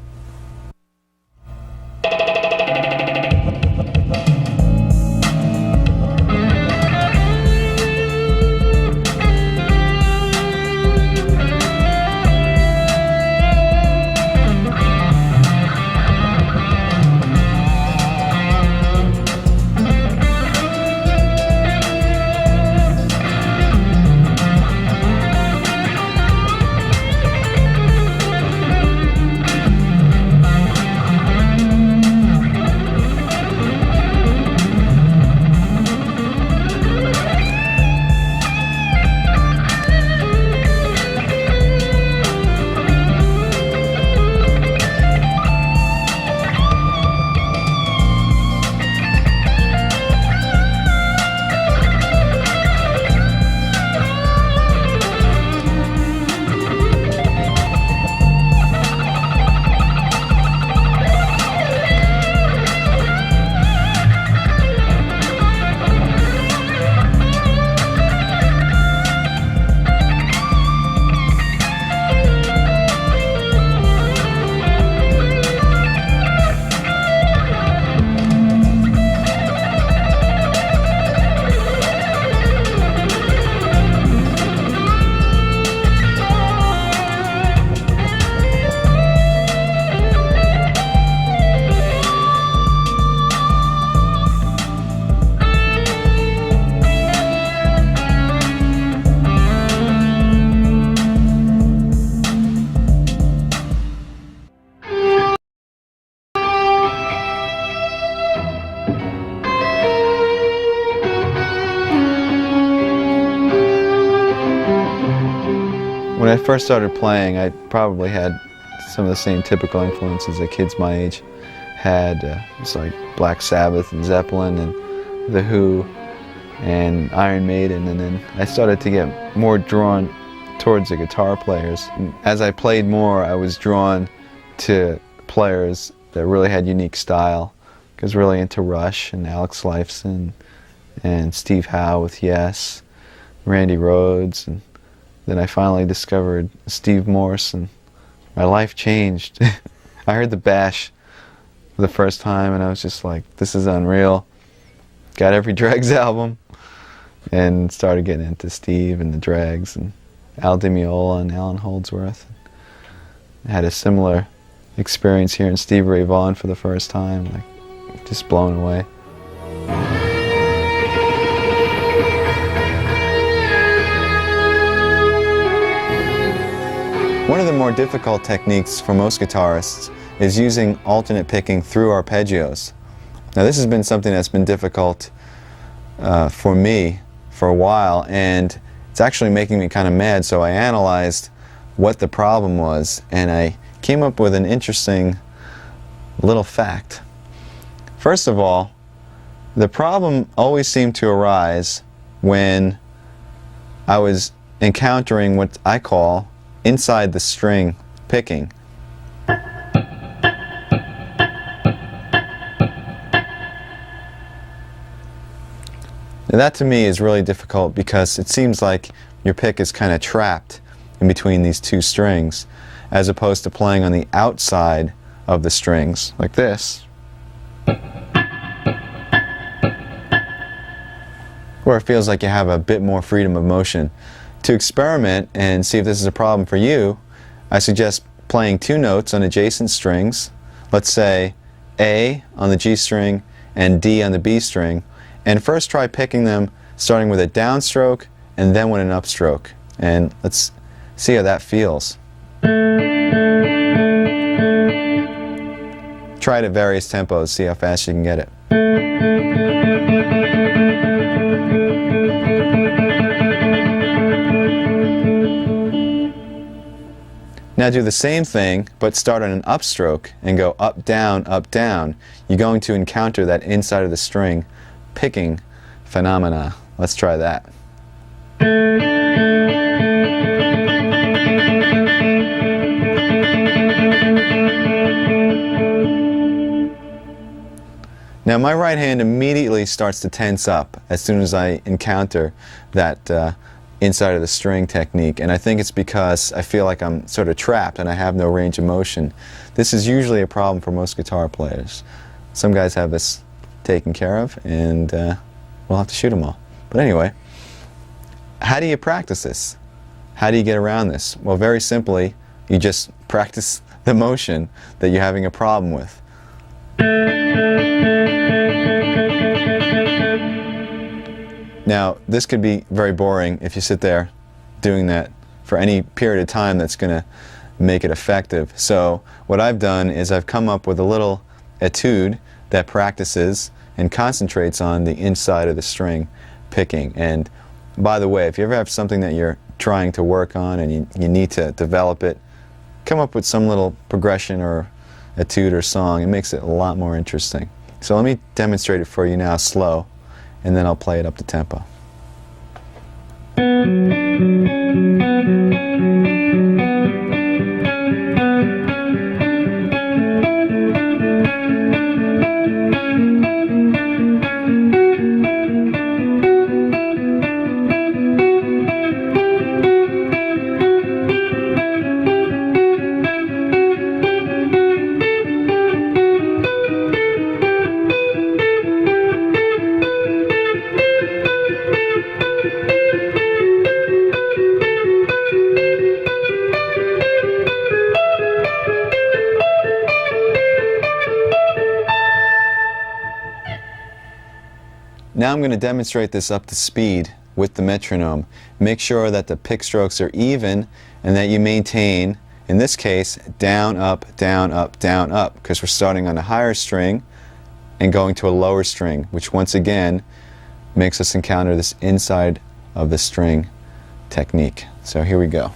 When I first started playing, I probably had some of the same typical influences that kids my age had. It's like Black Sabbath and Zeppelin and The Who and Iron Maiden, and then I started to get more drawn towards the guitar players. And as I played more, I was drawn to players that really had unique style. I was really into Rush and Alex Lifeson and Steve Howe with Yes, Randy Rhoads, and then I finally discovered Steve Morse, and my life changed. I heard the Bash for the first time, and I was just like, this is unreal. Got every Dregs album, and started getting into Steve and the Dregs, and Al Di Meola and Alan Holdsworth. I had a similar experience here in Stevie Ray Vaughan for the first time, like just blown away. One of the more difficult techniques for most guitarists is using alternate picking through arpeggios. Now this has been something that's been difficult for me for a while, and it's actually making me kind of mad, so I analyzed what the problem was, and I came up with an interesting little fact. First of all, the problem always seemed to arise when I was encountering what I call inside the string picking. And that to me is really difficult because it seems like your pick is kind of trapped in between these two strings, as opposed to playing on the outside of the strings like this, where it feels like you have a bit more freedom of motion. To experiment and see if this is a problem for you, I suggest playing two notes on adjacent strings, let's say A on the G string and D on the B string, and first try picking them starting with a downstroke and then with an upstroke. And let's see how that feels. Try it at various tempos, see how fast you can get it. Now do the same thing, but start on an upstroke and go up, down, up, down. You're going to encounter that inside of the string picking phenomena. Let's try that. Now my right hand immediately starts to tense up as soon as I encounter that inside of the string technique, and I think it's because I feel like I'm sort of trapped and I have no range of motion. This is usually a problem for most guitar players. Some guys have this taken care of, and we'll have to shoot them all. But anyway, how do you practice this? How do you get around this? Well, very simply, you just practice the motion that you're having a problem with. Now, this could be very boring if you sit there doing that for any period of time that's going to make it effective. So what I've done is I've come up with a little etude that practices and concentrates on the inside of the string picking. And by the way, if you ever have something that you're trying to work on and you need to develop it, come up with some little progression or etude or song. It makes it a lot more interesting. So let me demonstrate it for you now slow, and then I'll play it up to tempo. Now I'm going to demonstrate this up to speed with the metronome. Make sure that the pick strokes are even and that you maintain, in this case, down, up, down, up, down, up, because we're starting on a higher string and going to a lower string, which once again makes us encounter this inside of the string technique. So here we go.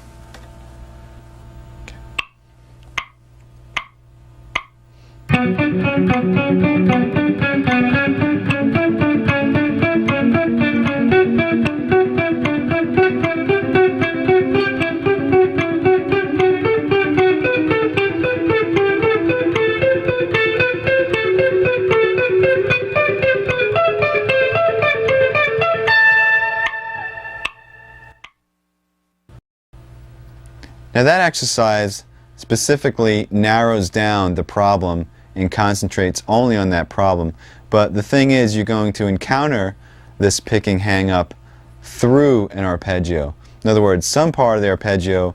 Now that exercise specifically narrows down the problem and concentrates only on that problem. But the thing is, you're going to encounter this picking hang-up through an arpeggio. In other words, some part of the arpeggio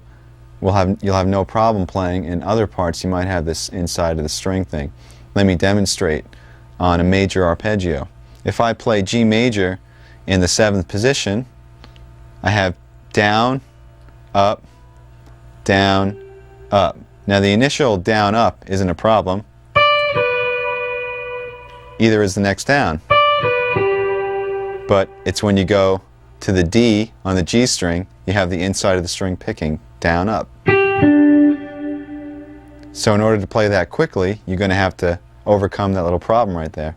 you'll have no problem playing, and other parts you might have this inside of the string thing. Let me demonstrate on a major arpeggio. If I play G major in the 7th position, I have down, up, down, up. Now the initial down, up isn't a problem. Either is the next down. But it's when you go to the D on the G string, you have the inside of the string picking down, up. So in order to play that quickly, you're going to have to overcome that little problem right there.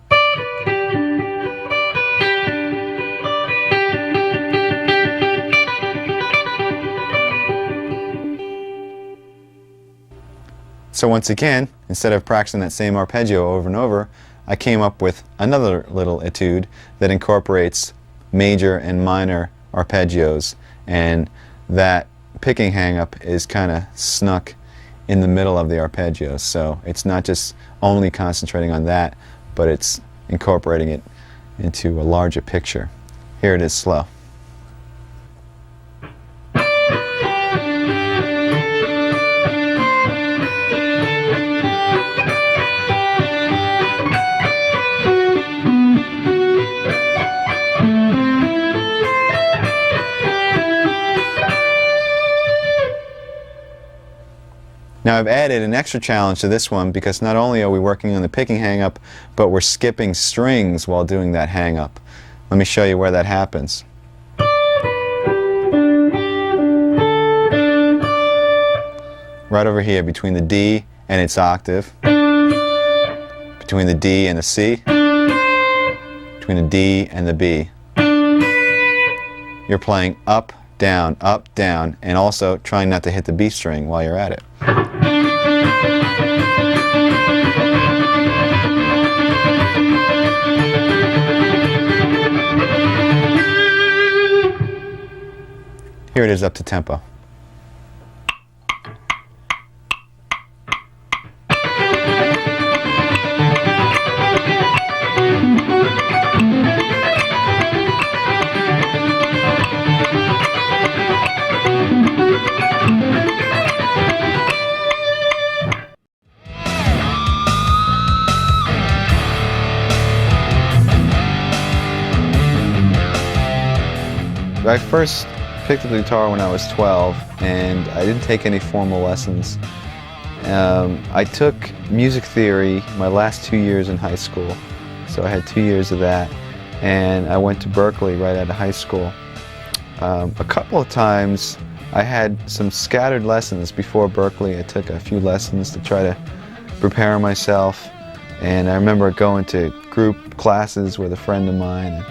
So once again, instead of practicing that same arpeggio over and over, I came up with another little etude that incorporates major and minor arpeggios, and that picking hang-up is kind of snuck in the middle of the arpeggios. So it's not just only concentrating on that, but it's incorporating it into a larger picture. Here it is slow. Now I've added an extra challenge to this one because not only are we working on the picking hang-up, but we're skipping strings while doing that hang-up. Let me show you where that happens. Right over here between the D and its octave, between the D and the C, between the D and the B. you're playing up, down, and also trying not to hit the B string while you're at it. Here it is up to tempo. I first picked up the guitar when I was 12, and I didn't take any formal lessons. I took music theory my last 2 years in high school, so I had 2 years of that, and I went to Berkeley right out of high school. A couple of times I had some scattered lessons before Berkeley. I took a few lessons to try to prepare myself, and I remember going to group classes with a friend of mine,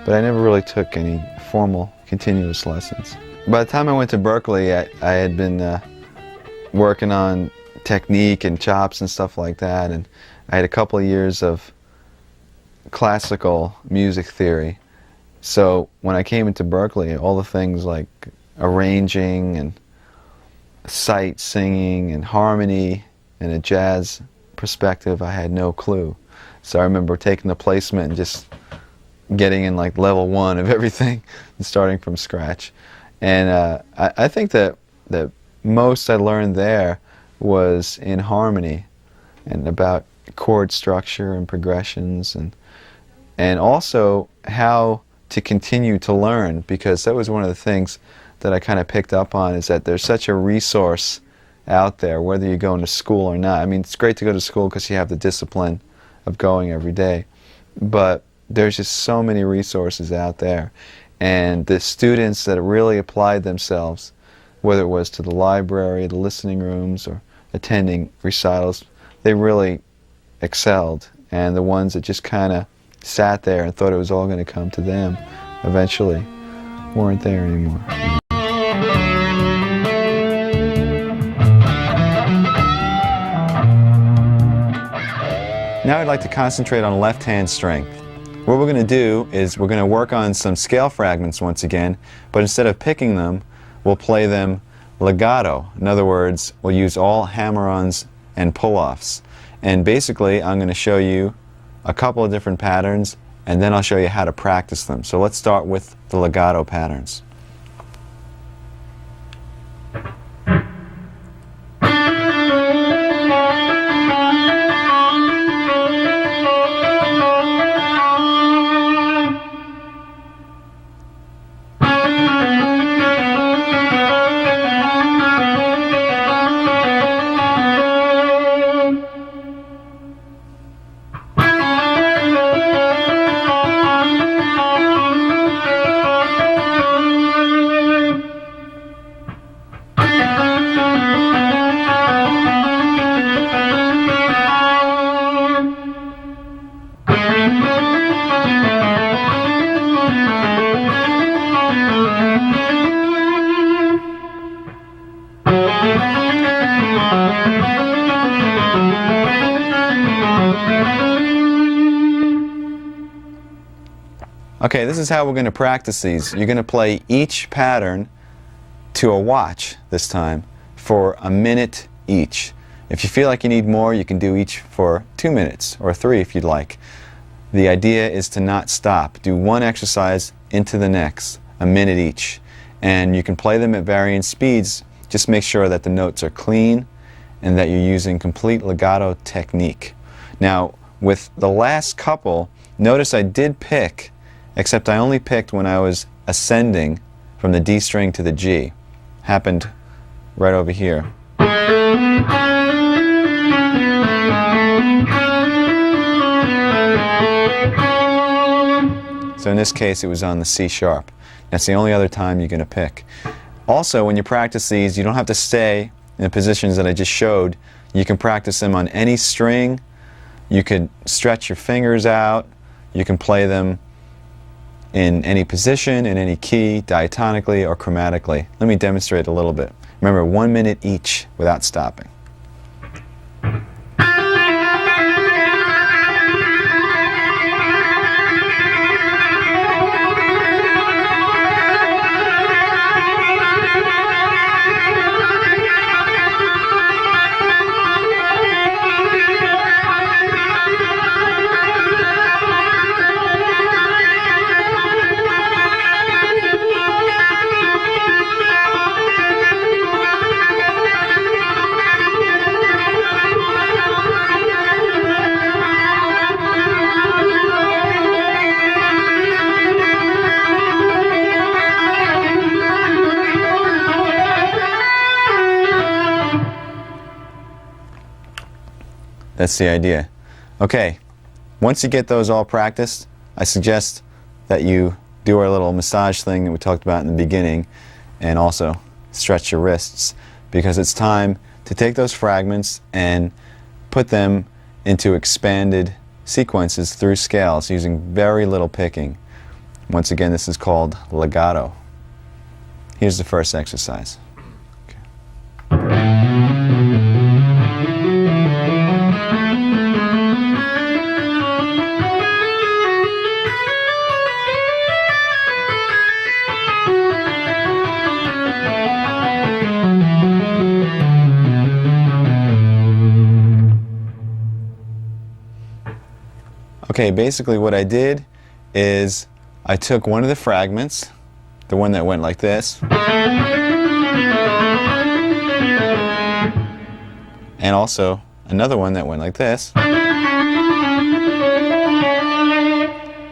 but I never really took any formal continuous lessons. By the time I went to Berkeley, I had been working on technique and chops and stuff like that, and I had a couple of years of classical music theory. So when I came into Berkeley, all the things like arranging and sight singing and harmony and a jazz perspective, I had no clue. So I remember taking the placement and just getting in like level 1 of everything and starting from scratch. And I think that the most I learned there was in harmony and about chord structure and progressions, and also how to continue to learn, because that was one of the things that I kind of picked up on, is that there's such a resource out there, whether you're going to school or not. I mean, it's great to go to school because you have the discipline of going every day, but there's just so many resources out there, and the students that really applied themselves, whether it was to the library, the listening rooms, or attending recitals, they really excelled. And the ones that just kind of sat there and thought it was all going to come to them eventually weren't there anymore. Now I'd like to concentrate on left-hand strength. What we're going to do is we're going to work on some scale fragments once again, but instead of picking them, we'll play them legato. In other words, we'll use all hammer-ons and pull-offs. And basically, I'm going to show you a couple of different patterns, and then I'll show you how to practice them. So let's start with the legato patterns. Okay, this is how we're going to practice these. You're going to play each pattern to a watch this time for a minute each. If you feel like you need more, you can do each for 2 minutes or 3 if you'd like. The idea is to not stop. Do one exercise into the next, a minute each. And you can play them at varying speeds. Just make sure that the notes are clean and that you're using complete legato technique. Now, with the last couple, notice I did pick, except I only picked when I was ascending from the D string to the G. Happened right over here. So in this case it was on the C sharp. That's the only other time you're going to pick. Also, when you practice these, you don't have to stay in the positions that I just showed. You can practice them on any string. You could stretch your fingers out. You can play them in any position, in any key, diatonically or chromatically. Let me demonstrate a little bit. Remember, 1 minute each without stopping. That's the idea. Okay, once you get those all practiced, I suggest that you do our little massage thing that we talked about in the beginning, and also stretch your wrists, because it's time to take those fragments and put them into expanded sequences through scales using very little picking. Once again, this is called legato. Here's the first exercise. Okay, basically what I did is I took one of the fragments, the one that went like this, and also another one that went like this,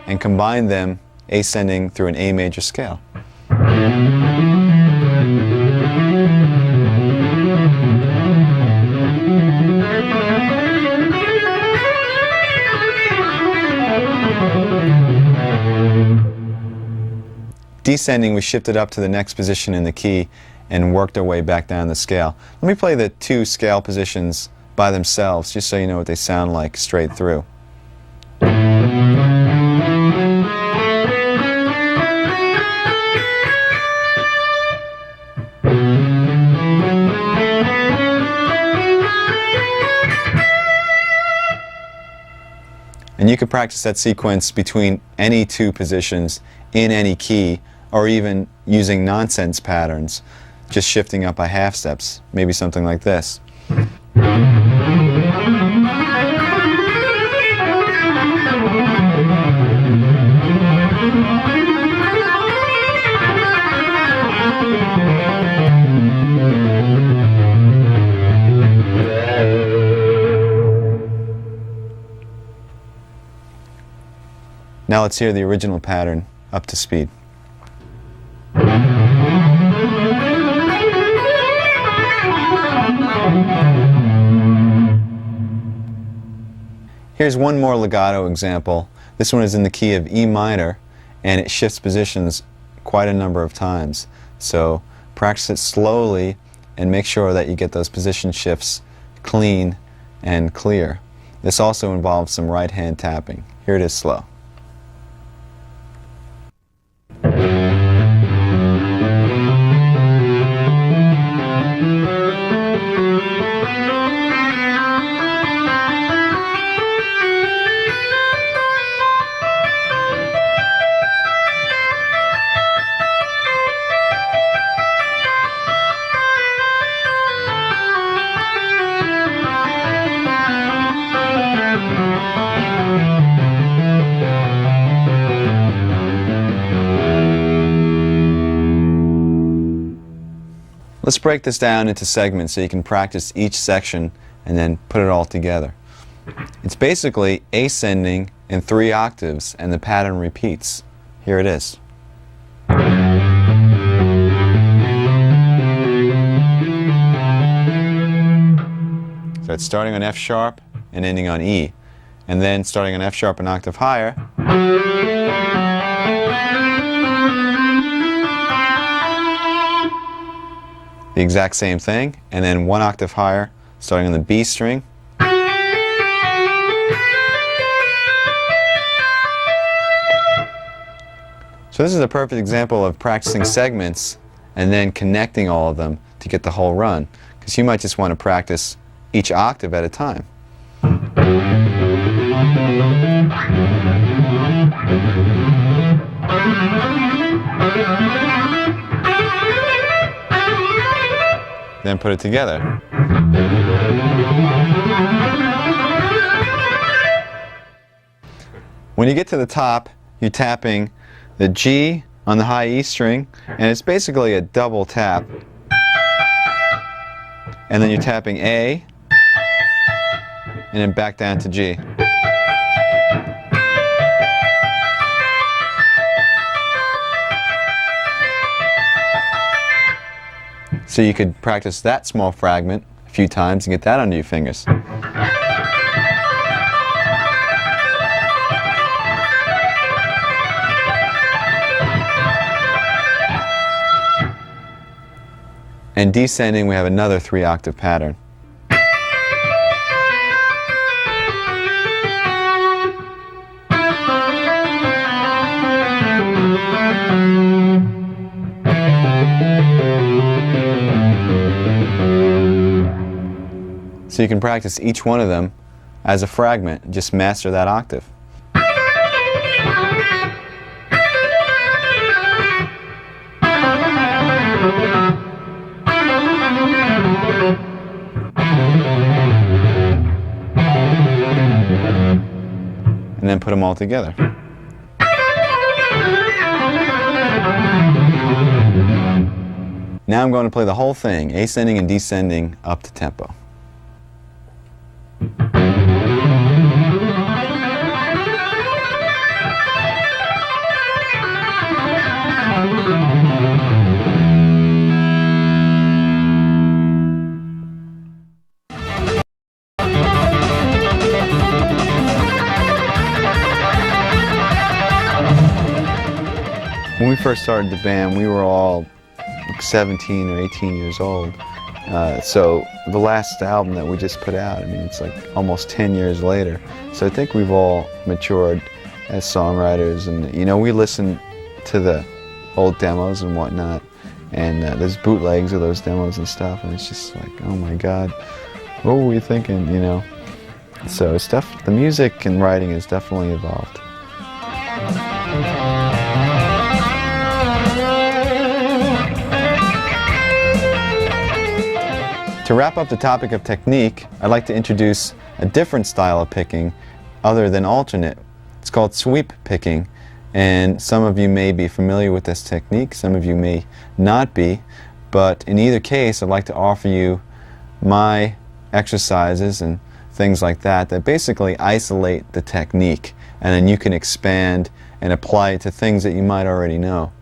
and combined them ascending through an A major scale. Descending, we shifted up to the next position in the key and worked our way back down the scale. Let me play the two scale positions by themselves, just so you know what they sound like straight through. And you could practice that sequence between any two positions in any key, or even using nonsense patterns, just shifting up by half steps, maybe something like this. Now let's hear the original pattern up to speed. Here's one more legato example. This one is in the key of E minor, and it shifts positions quite a number of times. So practice it slowly and make sure that you get those position shifts clean and clear. This also involves some right hand tapping. Here it is slow. Let's break this down into segments so you can practice each section and then put it all together. It's basically ascending in 3 octaves, and the pattern repeats. Here it is. So it's starting on F sharp and ending on E, and then starting on F sharp an octave higher, the exact same thing, and then 1 octave higher, starting on the B string, So this is a perfect example of practicing segments and then connecting all of them to get the whole run, because you might just want to practice each octave at a time. Then put it together. When you get to the top, you're tapping the G on the high E string, and it's basically a double tap. And then you're tapping A, and then back down to G. So you could practice that small fragment a few times and get that under your fingers. And descending, we have another 3-octave pattern. So you can practice each one of them as a fragment, just master that octave. And then put them all together. Now I'm going to play the whole thing, ascending and descending up to tempo. When we first started the band, we were all 17 or 18 years old. So the last album that we just put out, I mean, it's like almost 10 years later. So I think we've all matured as songwriters, and you know, we listen to the old demos and whatnot, and there's bootlegs of those demos and stuff, and it's just like, oh my God, what were we thinking, you know? So the music and writing has definitely evolved. To wrap up the topic of technique, I'd like to introduce a different style of picking other than alternate. It's called sweep picking, and some of you may be familiar with this technique, some of you may not be, but in either case I'd like to offer you my exercises and things like that basically isolate the technique, and then you can expand and apply it to things that you might already know.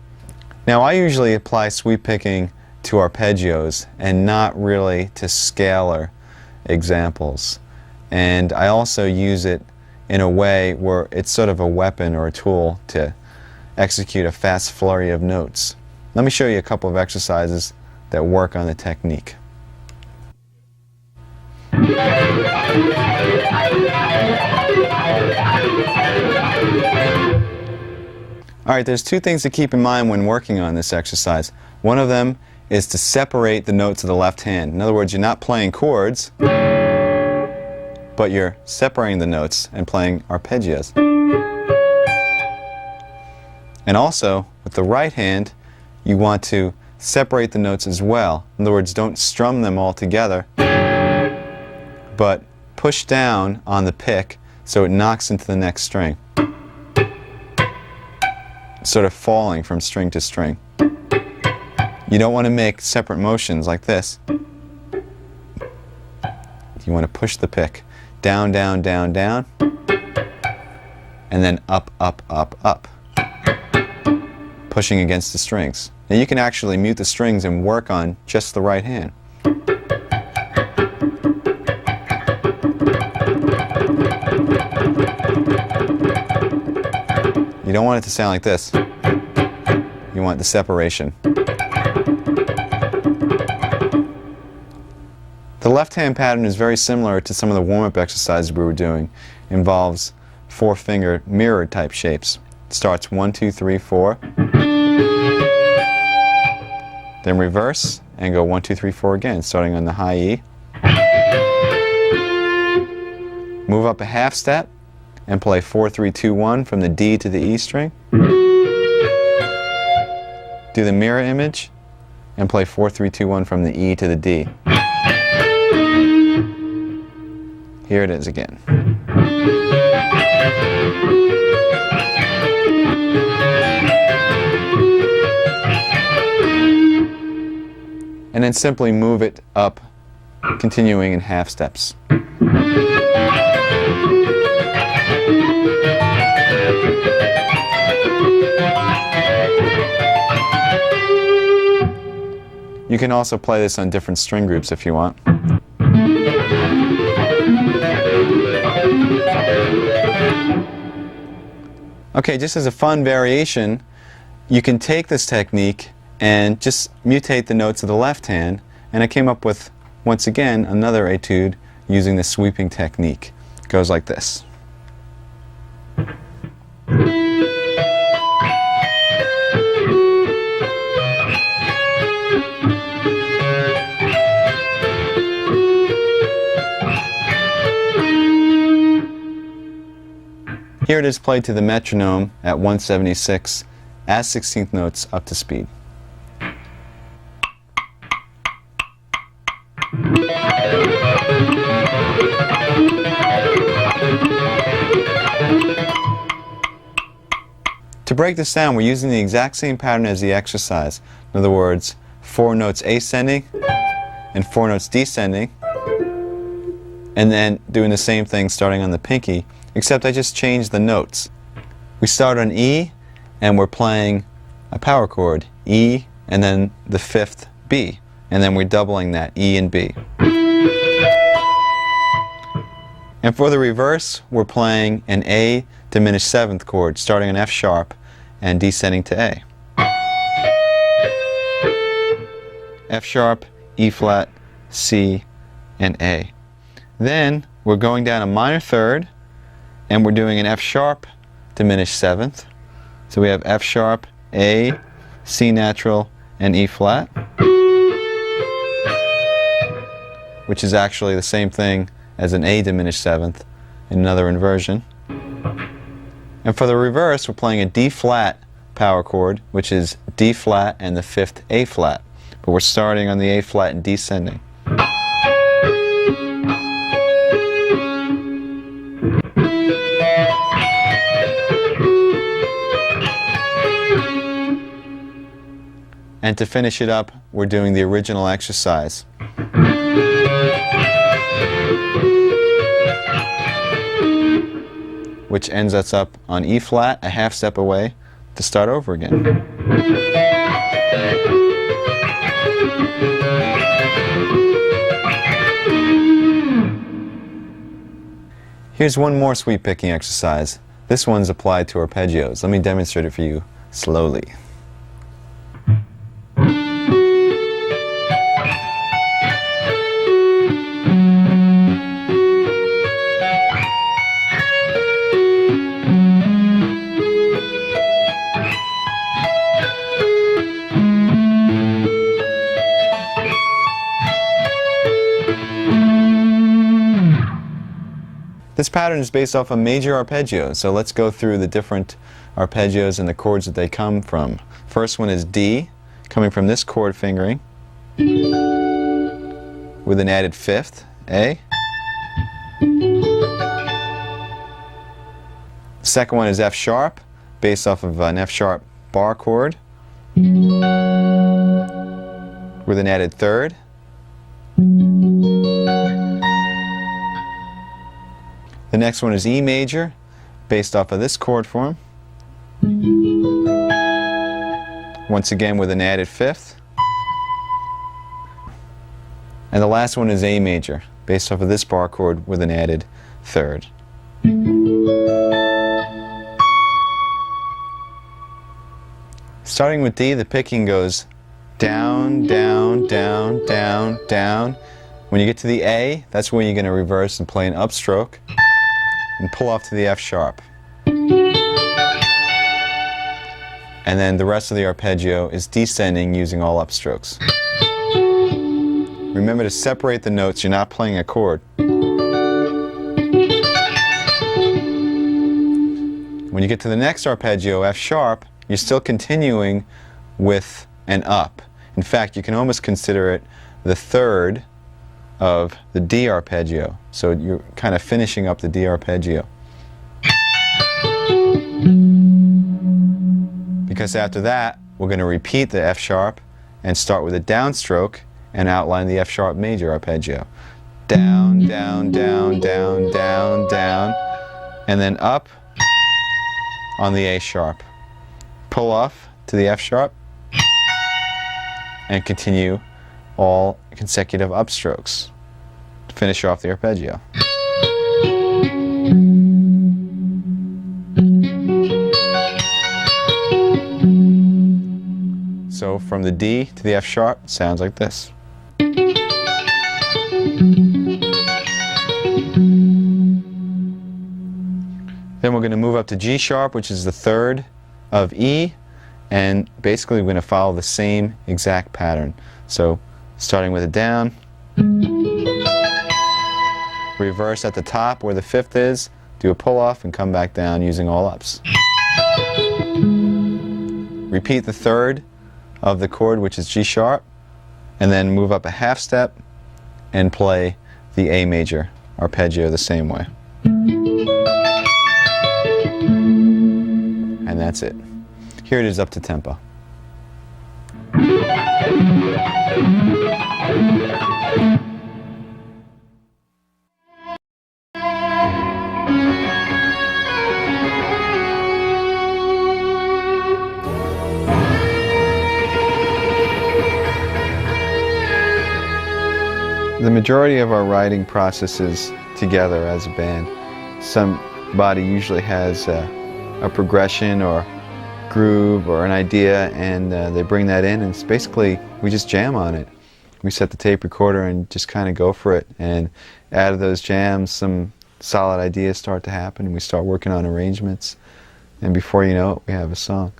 Now I usually apply sweep picking to arpeggios and not really to scalar examples, and I also use it in a way where it's sort of a weapon or a tool to execute a fast flurry of notes. Let me show you a couple of exercises that work on the technique. Alright, there's two things to keep in mind when working on this exercise. One of them is to separate the notes of the left hand. In other words, you're not playing chords, but you're separating the notes and playing arpeggios. And also, with the right hand, you want to separate the notes as well. In other words, don't strum them all together, but push down on the pick so it knocks into the next string, sort of falling from string to string. You don't want to make separate motions like this. You want to push the pick down, down, down, down, and then up, up, up, up, pushing against the strings. Now you can actually mute the strings and work on just the right hand. You don't want it to sound like this. You want the separation. The left-hand pattern is very similar to some of the warm-up exercises we were doing. It involves 4-finger mirror type shapes. It starts 1, 2, 3, 4. then reverse and go 1, 2, 3, 4 again, starting on the high E. Move up a half step and play 4, 3, 2, 1 from the D to the E string. Do the mirror image and play 4, 3, 2, 1 from the E to the D. Here it is again. And then simply move it up, continuing in half steps. You can also play this on different string groups if you want. Okay, just as a fun variation, you can take this technique and just mutate the notes of the left hand, and I came up with, once again, another etude using the sweeping technique. It goes like this. Here it is played to the metronome at 176 as 16th notes up to speed. To break this down, we're using the exact same pattern as the exercise. In other words, 4 notes ascending and 4 notes descending, and then doing the same thing starting on the pinky, except I just changed the notes. We start on E, and we're playing a power chord, E, and then the 5th B, and then we're doubling that, E and B. And for the reverse, we're playing an A diminished 7th chord, starting on F sharp and descending to A. F sharp, E flat, C, and A. Then we're going down a minor third, and we're doing an F sharp diminished 7th. So we have F sharp, A, C natural, and E flat, which is actually the same thing as an A diminished 7th in another inversion. And for the reverse, we're playing a D flat power chord, which is D flat and the 5th A flat. But we're starting on the A flat and descending. And to finish it up, we're doing the original exercise. Which ends us up on E flat, a half step away, to start over again. Here's one more sweep picking exercise. This one's applied to arpeggios. Let me demonstrate it for you slowly. This pattern is based off a major arpeggio, so let's go through the different arpeggios and the chords that they come from. First one is D, coming from this chord fingering, with an added 5th, A. Second one is F sharp, based off of an F sharp bar chord, with an added 3rd. The next one is E major, based off of this chord form, once again with an added 5th. And the last one is A major, based off of this bar chord with an added 3rd. Starting with D, the picking goes down, down, down, down, down. When you get to the A, that's when you're going to reverse and play an upstroke and pull off to the F sharp. and then the rest of the arpeggio is descending using all upstrokes. Remember to separate the notes, you're not playing a chord. When you get to the next arpeggio, F sharp, you're still continuing with an up. In fact, you can almost consider it the third of the D arpeggio. So you're kind of finishing up the D arpeggio. Because after that, we're going to repeat the F sharp and start with a downstroke and outline the F sharp major arpeggio. Down, down, down, down, down, down, and then up on the A sharp. Pull off to the F sharp and continue all consecutive upstrokes to finish off the arpeggio. So from the D to the F sharp, it sounds like this. Then we're going to move up to G sharp, which is the third of E, and basically we're going to follow the same exact pattern. So starting with a down, reverse at the top where the fifth is, do a pull off and come back down using all ups. Repeat the third of the chord, which is G sharp, and then move up a half step and play the A major arpeggio the same way. And that's it. Here it is up to tempo. The majority of our writing process is together as a band. Somebody usually has a progression or groove or an idea, and they bring that in, and it's basically we just jam on it. We set the tape recorder and just kind of go for it, and out of those jams some solid ideas start to happen, and we start working on arrangements, and before you know it we have a song.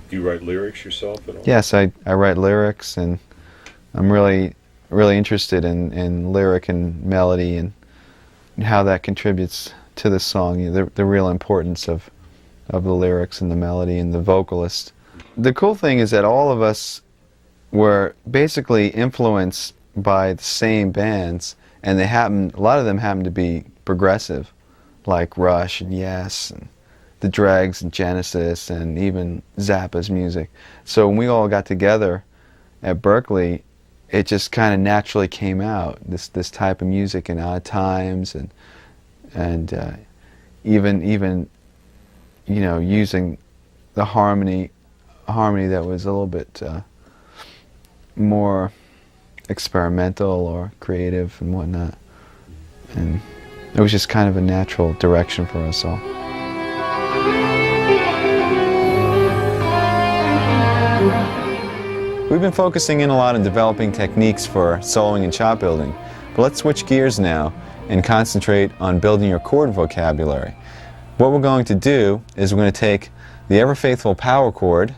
Do you write lyrics yourself at all? Yes, I write lyrics, and I'm really interested in lyric and melody and how that contributes to the song, the real importance of the lyrics and the melody and the vocalist. The cool thing is that all of us were basically influenced by the same bands, and a lot of them happen to be progressive, like Rush and Yes and the Dregs and Genesis and even Zappa's music. So when we all got together at Berkeley, it just kind of naturally came out, this type of music in Odd Times, and even you know, using the harmony that was a little bit more experimental or creative and whatnot, and it was just kind of a natural direction for us all. We've been focusing in a lot on developing techniques for soloing and chop building, but let's switch gears now and concentrate on building your chord vocabulary. What we're going to do is we're going to take the ever-faithful power chord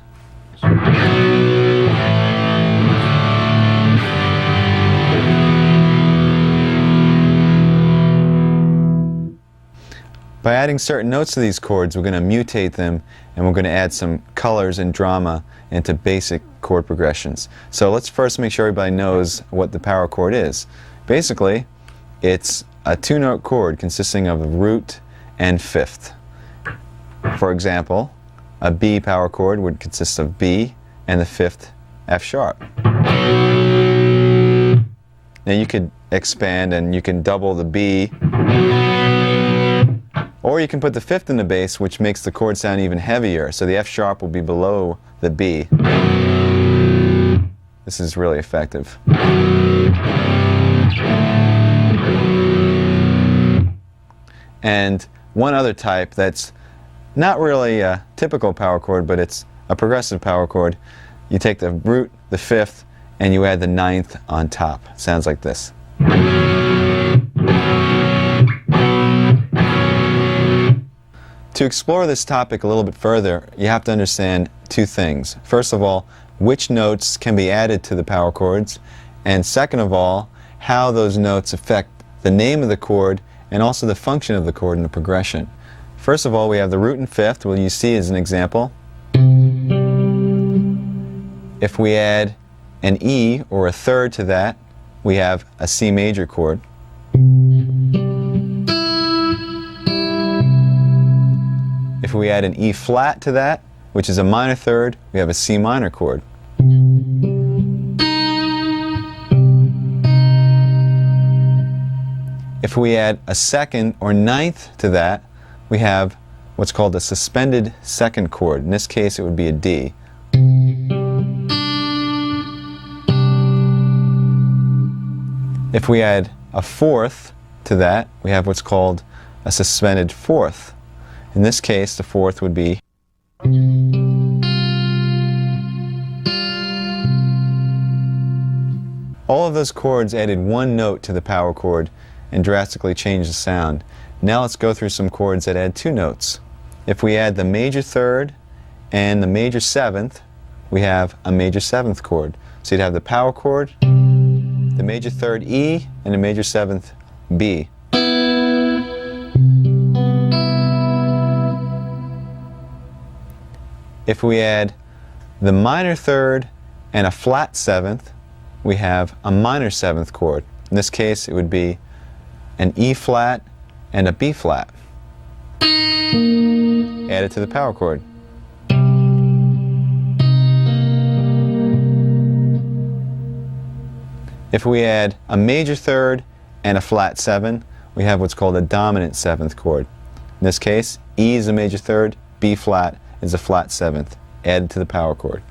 by adding certain notes to these chords. We're going to mutate them, and we're going to add some colors and drama into basic chord progressions. So let's first make sure everybody knows what the power chord is. Basically, it's a two-note chord consisting of a root and fifth. For example, a B power chord would consist of B and the fifth F sharp. Now you could expand and you can double the B, or you can put the fifth in the bass, which makes the chord sound even heavier, so the F sharp will be below the B. This is really effective. And one other type that's not really a typical power chord, but it's a progressive power chord. You take the root, the fifth, and you add the ninth on top. Sounds like this. To explore this topic a little bit further, you have to understand two things. First of all, which notes can be added to the power chords, and second of all, how those notes affect the name of the chord and also the function of the chord in the progression. First of all, we have the root and fifth, what you see as an example. If we add an E or a third to that, we have a C major chord. If we add an E flat to that, which is a minor third, we have a C minor chord. If we add a second or ninth to that, we have what's called a suspended second chord. In this case, it would be a D. If we add a fourth to that, we have what's called a suspended fourth. In this case, the fourth would be. All of those chords added one note to the power chord and drastically changed the sound. Now let's go through some chords that add two notes. If we add the major third and the major seventh, we have a major seventh chord. So you'd have the power chord, the major third E, and the major seventh B. If we add the minor third and a flat seventh, we have a minor seventh chord. In this case, it would be an E flat and a B flat. Added to the power chord. If we add a major third and a flat seven, we have what's called a dominant seventh chord. In this case, E is a major third, B flat is a flat seventh, added to the power chord.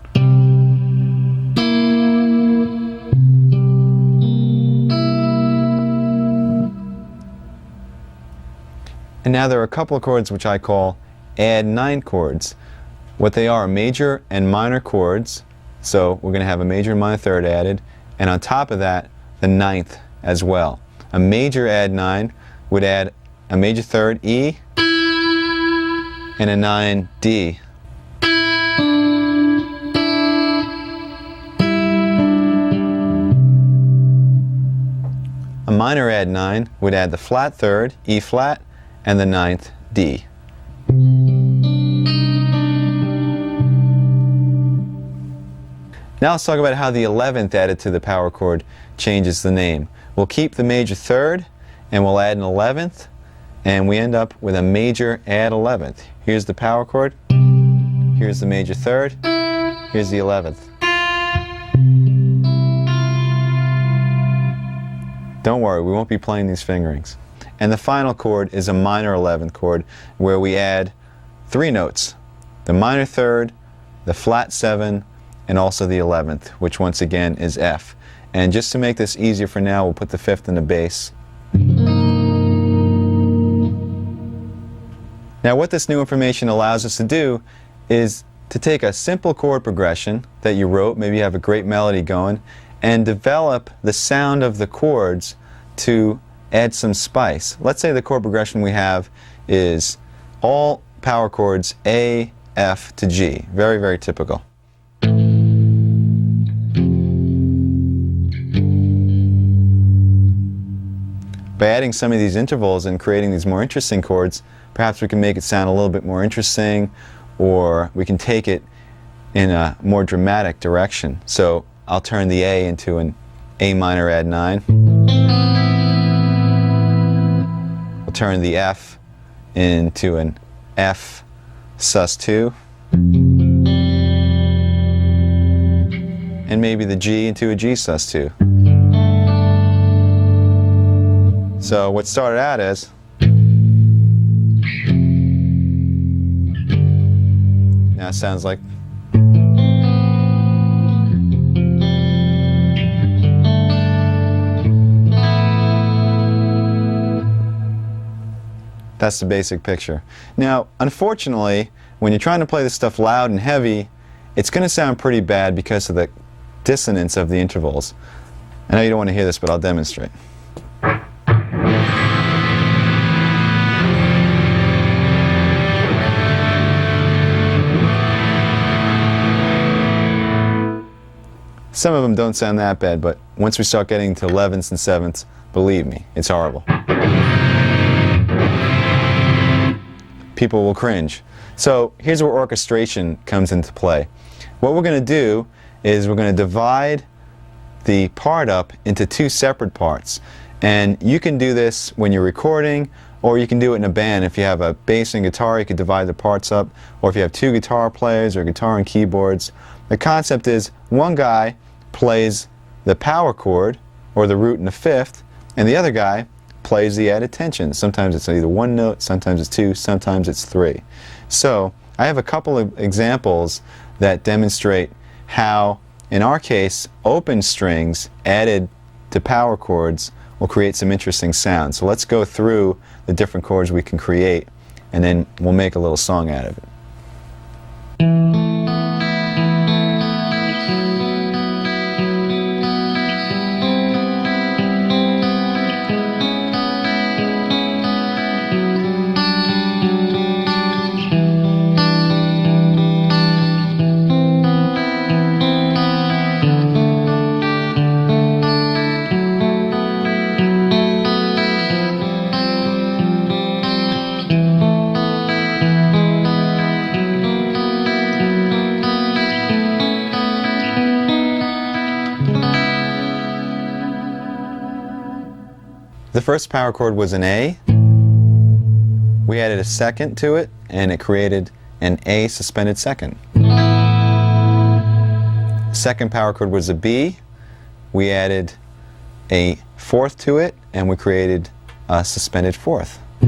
And now there are a couple of chords which I call add nine chords. What they are major and minor chords, so we're going to have a major and minor third added, and on top of that, the ninth as well. A major add nine would add a major third E and a 9 D. A minor add 9 would add the flat third, E flat, and the ninth, D. Now let's talk about how the 11th added to the power chord changes the name. We'll keep the major third, and we'll add an 11th, and we end up with a major add 11th. Here's the power chord, here's the major third, here's the 11th. Don't worry, we won't be playing these fingerings. And the final chord is a minor 11th chord where we add three notes. The minor third, the flat 7, and also the 11th, which once again is F. And just to make this easier for now, we'll put the 5th in the bass. Now what this new information allows us to do is to take a simple chord progression that you wrote, maybe you have a great melody going, and develop the sound of the chords to add some spice. Let's say the chord progression we have is all power chords A, F to G. Very, very typical. By adding some of these intervals and creating these more interesting chords, perhaps we can make it sound a little bit more interesting, or we can take it in a more dramatic direction. So I'll turn the A into an A minor add 9. We'll turn the F into an F sus 2. And maybe the G into a G sus 2. So what started out as now it sounds like that's the basic picture. Now, unfortunately, when you're trying to play this stuff loud and heavy, it's going to sound pretty bad because of the dissonance of the intervals. I know you don't want to hear this, but I'll demonstrate. Some of them don't sound that bad, but once we start getting to 11ths and 7ths, believe me, it's horrible. People will cringe. So here's where orchestration comes into play. What we're going to do is we're going to divide the part up into two separate parts. And you can do this when you're recording, or you can do it in a band. If you have a bass and guitar, you can divide the parts up. Or if you have two guitar players or guitar and keyboards. The concept is one guy plays the power chord, or the root and the fifth, and the other guy plays the added tension. Sometimes it's either one note, sometimes it's two, sometimes it's three. So I have a couple of examples that demonstrate how, in our case, open strings added to power chords will create some interesting sounds. So let's go through the different chords we can create, and then we'll make a little song out of it. The first power chord was an A. We added a second to it, and it created an A suspended second. The second power chord was a B. We added a fourth to it, and we created a suspended fourth. The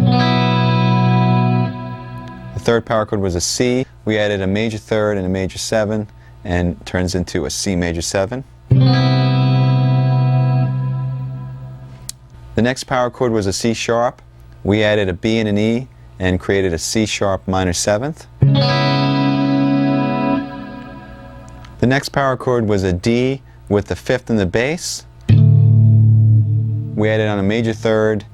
third power chord was a C. We added a major third and a major seven, and it turns into a C major seven. The next power chord was a C sharp. We added a B and an E and created a C sharp minor seventh. The next power chord was a D with the fifth and the bass. We added on a major third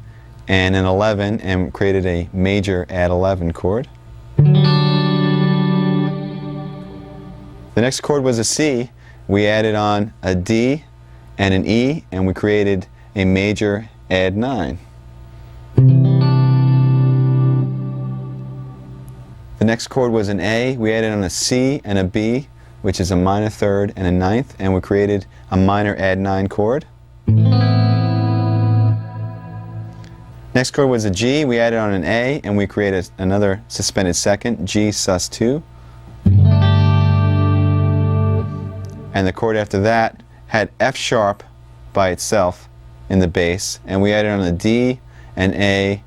and an 11 and created a major add 11 chord. The next chord was a C. We added on a D and an E, and we created a major add 9. The next chord was an A. We added on a C and a B, which is a minor third and a ninth, and we created a minor add 9 chord. Next chord was a G. We added on an A, and we created another suspended second, G sus2. And the chord after that had F sharp by itself in the bass, and we added on a D, an A,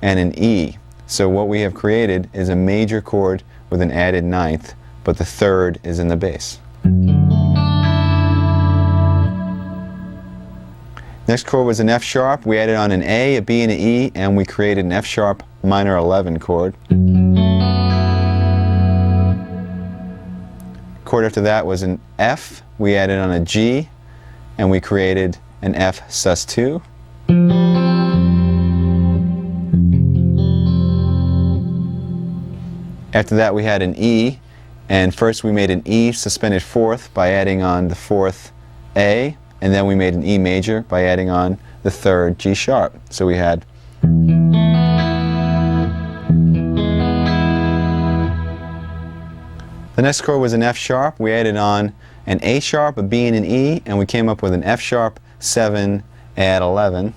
and an E. So what we have created is a major chord with an added ninth, but the third is in the bass. Next chord was an F sharp. We added on an A, a B, and an E, and we created an F sharp minor 11 chord. Chord after that was an F. We added on a G, and we created an F sus2. After that we had an E, and first we made an E suspended fourth by adding on the fourth A, and then we made an E major by adding on the third G sharp. So we had the next chord was an F sharp. We added on an A sharp, a B, and an E, and we came up with an F sharp 7 add 11.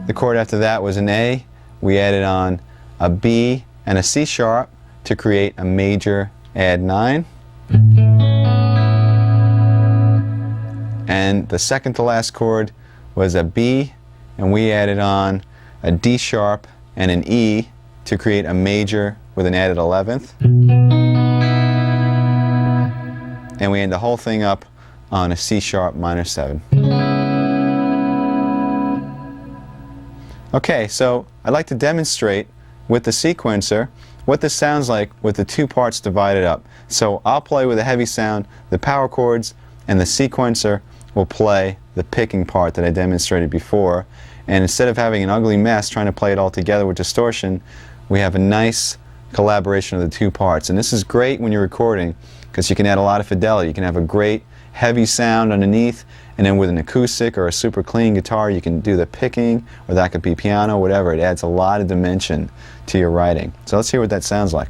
The chord after that was an A. We added on a B and a C sharp to create a major add 9. And the second to last chord was a B, and we added on a D sharp and an E to create a major with an added 11th. And we end the whole thing up on a C sharp minor 7. Okay, so I'd like to demonstrate with the sequencer what this sounds like with the two parts divided up. So I'll play with a heavy sound, the power chords, and the sequencer will play the picking part that I demonstrated before. And instead of having an ugly mess trying to play it all together with distortion, we have a nice collaboration of the two parts. And this is great when you're recording, because you can add a lot of fidelity. You can have a great heavy sound underneath, and then with an acoustic or a super clean guitar you can do the picking, or that could be piano, whatever. It adds a lot of dimension to your writing. So let's hear what that sounds like.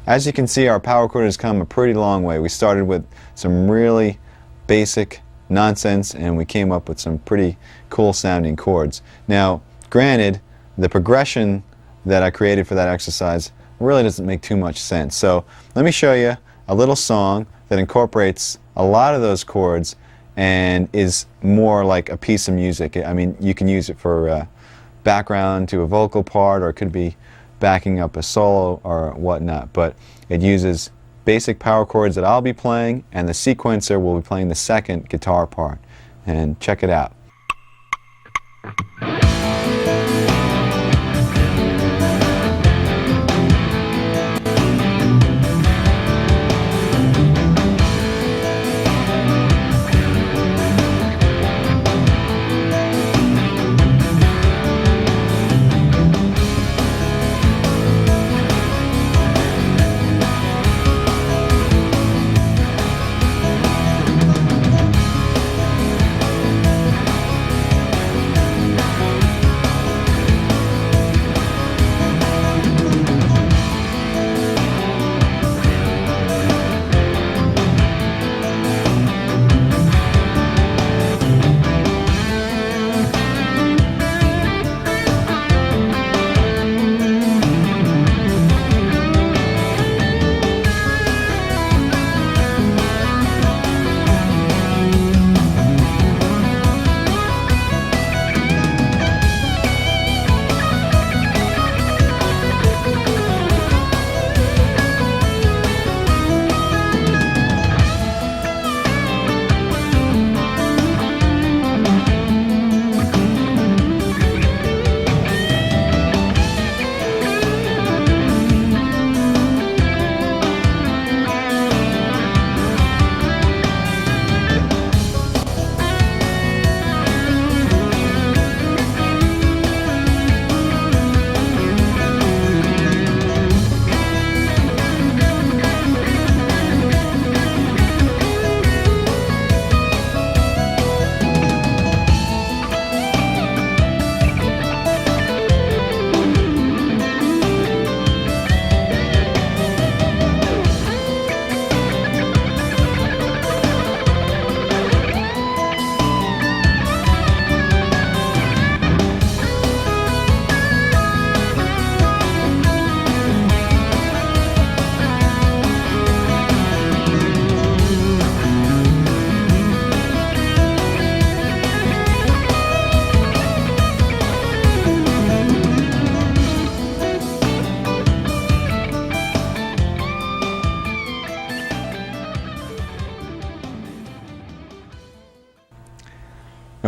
As you can see, our power chord has come a pretty long way. We started with some really basic nonsense and we came up with some pretty cool sounding chords. Now, granted, the progression that I created for that exercise really doesn't make too much sense. So let me show you a little song that incorporates a lot of those chords and is more like a piece of music. I mean, you can use it for background to a vocal part, or it could be backing up a solo or whatnot, but it uses basic power chords that I'll be playing, and the sequencer will be playing the second guitar part. And check it out.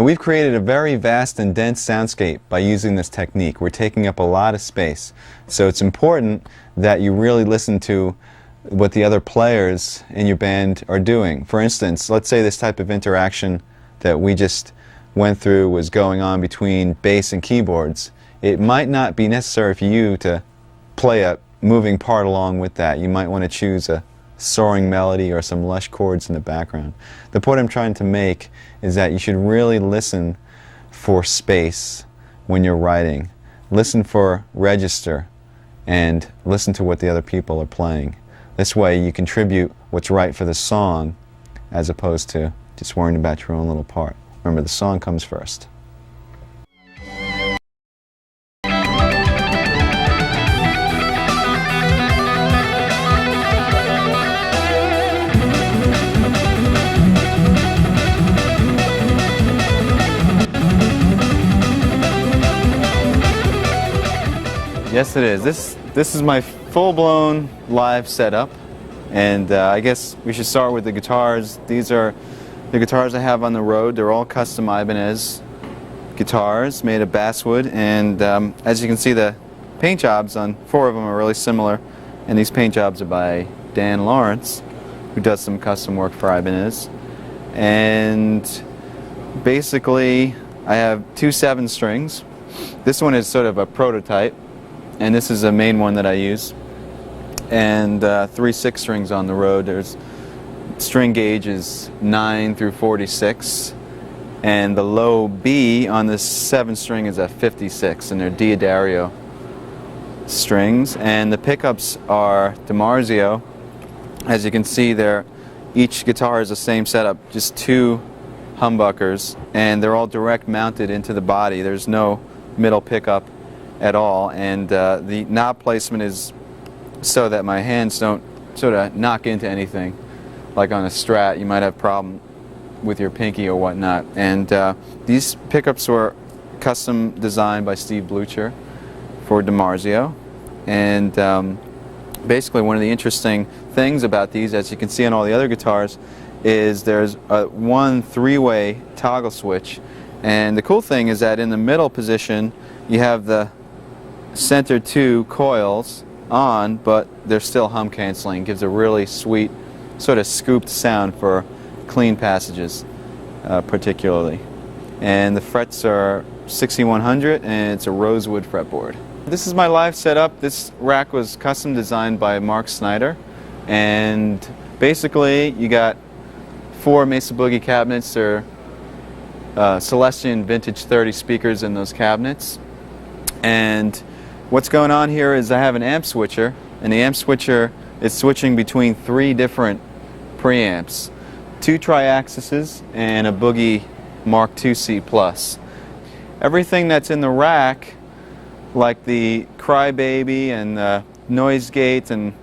Now we've created a very vast and dense soundscape by using this technique. We're taking up a lot of space. So it's important that you really listen to what the other players in your band are doing. For instance, let's say this type of interaction that we just went through was going on between bass and keyboards. It might not be necessary for you to play a moving part along with that. You might want to choose a soaring melody or some lush chords in the background. The point I'm trying to make is that you should really listen for space when you're writing. Listen for register and listen to what the other people are playing. This way you contribute what's right for the song as opposed to just worrying about your own little part. Remember, the song comes first. Yes, it is. This is my full-blown live setup, and I guess we should start with the guitars. These are the guitars I have on the road. They're all custom Ibanez guitars made of basswood, and as you can see, the paint jobs on 4 of them are really similar, and these paint jobs are by Dan Lawrence, who does some custom work for Ibanez. And basically I have 2 7-strings. This one is sort of a prototype, and this is a main one that I use, and 3 6-strings on the road. There's string gauge is 9 through 46, and the low B on this 7-string is a 56, and they're Diodario strings. And the pickups are DiMarzio. As you can see there, each guitar is the same setup, just 2 humbuckers, and they're all direct mounted into the body. There's no middle pickup at all, and the knob placement is so that my hands don't sort of knock into anything. Like on a Strat, you might have a problem with your pinky or whatnot. And these pickups were custom designed by Steve Blucher for DiMarzio. And basically one of the interesting things about these, as you can see on all the other guitars, is there's one 3-way toggle switch. And the cool thing is that in the middle position you have the center 2 coils on, but they're still hum canceling. Gives a really sweet sort of scooped sound for clean passages particularly. And the frets are 6100, and it's a rosewood fretboard. This is my live setup. This rack was custom designed by Mark Snyder, and basically you got 4 Mesa Boogie cabinets. They're Celestion Vintage 30 speakers in those cabinets. And what's going on here is I have an amp switcher, and the amp switcher is switching between 3 different preamps, 2 Triaxises and a Boogie Mark IIc Plus. Everything that's in the rack, like the Crybaby and the noise gate and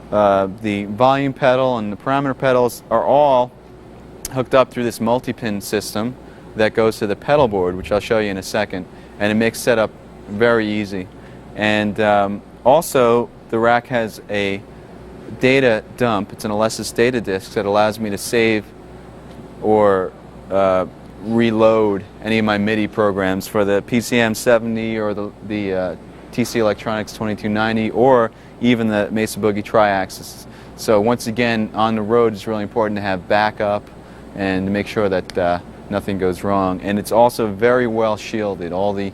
the volume pedal and the parameter pedals, are all hooked up through this multi-pin system that goes to the pedal board, which I'll show you in a second, and it makes setup very easy. And also the rack has a data dump. It's an Alessis data disk that allows me to save or reload any of my MIDI programs for the PCM 70 or the TC Electronics 2290 or even the Mesa Boogie Triaxis. So once again, on the road it's really important to have backup and to make sure that nothing goes wrong. And it's also very well shielded. All the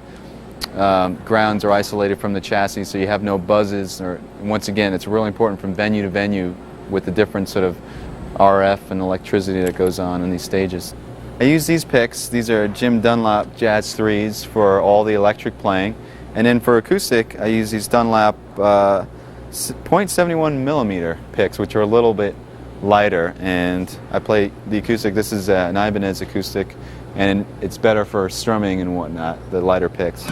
grounds are isolated from the chassis, so you have no buzzes. Or once again, it's really important from venue to venue with the different sort of RF and electricity that goes on in these stages. I use these picks. These are Jim Dunlap Jazz 3s for all the electric playing, and then for acoustic I use these Dunlap 0.71 millimeter picks, which are a little bit lighter, and I play the acoustic. This is an Ibanez acoustic, and it's better for strumming and whatnot, the lighter picks.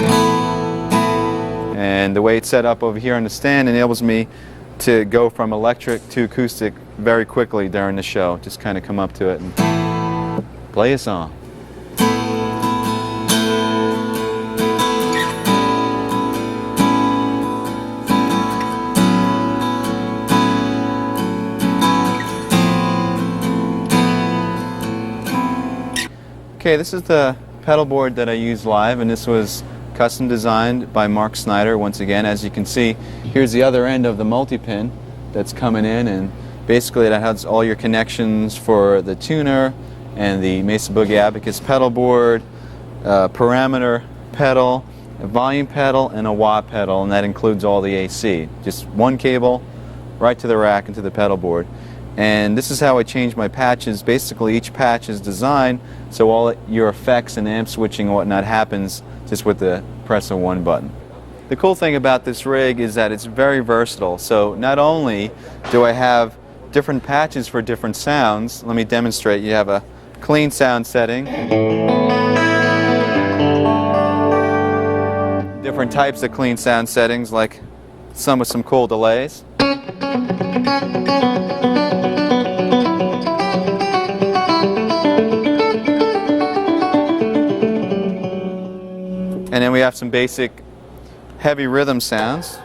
And the way it's set up over here on the stand enables me to go from electric to acoustic very quickly during the show. Just kind of come up to it and play a song. Okay, this is the pedal board that I use live, and this was custom designed by Mark Snyder. Once again, as you can see, here's the other end of the multi-pin that's coming in, and basically that has all your connections for the tuner and the Mesa Boogie Abacus pedal board, parameter pedal, a volume pedal, and a wah pedal, and that includes all the AC. Just one cable right to the rack and to the pedal board. And this is how I change my patches. Basically each patch is designed so all your effects and amp switching and whatnot happens just with the press of one button. The cool thing about this rig is that it's very versatile. So not only do I have different patches for different sounds, let me demonstrate. You have a clean sound setting, different types of clean sound settings, like some with some cool delays. And then we have some basic heavy rhythm sounds.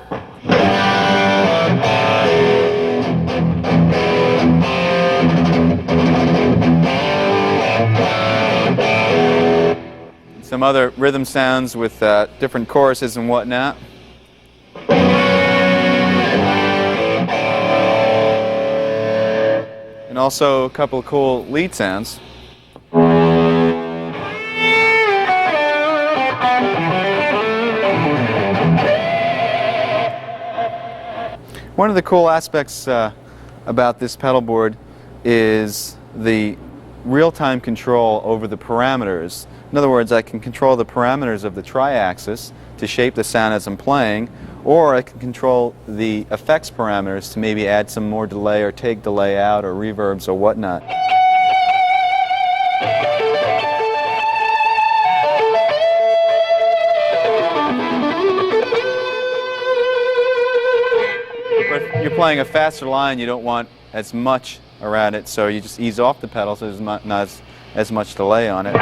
Some other rhythm sounds with different choruses and whatnot. And also a couple of cool lead sounds. One of the cool aspects about this pedal board is the real-time control over the parameters. In other words, I can control the parameters of the tri-axis to shape the sound as I'm playing, or I can control the effects parameters to maybe add some more delay or take delay out or reverbs or whatnot. But if you're playing a faster line, you don't want as much around it, so you just ease off the pedal so there's not as much delay on it.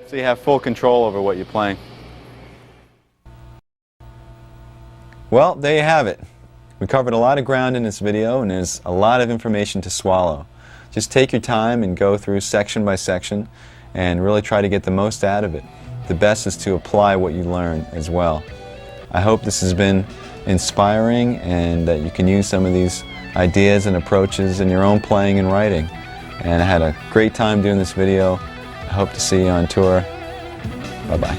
So you have full control over what you're playing. Well, there you have it. We covered a lot of ground in this video, and there's a lot of information to swallow. Just take your time and go through section by section and really try to get the most out of it. The best is to apply what you learn as well. I hope this has been inspiring and that you can use some of these ideas and approaches in your own playing and writing. And I had a great time doing this video. I hope to see you on tour. Bye-bye.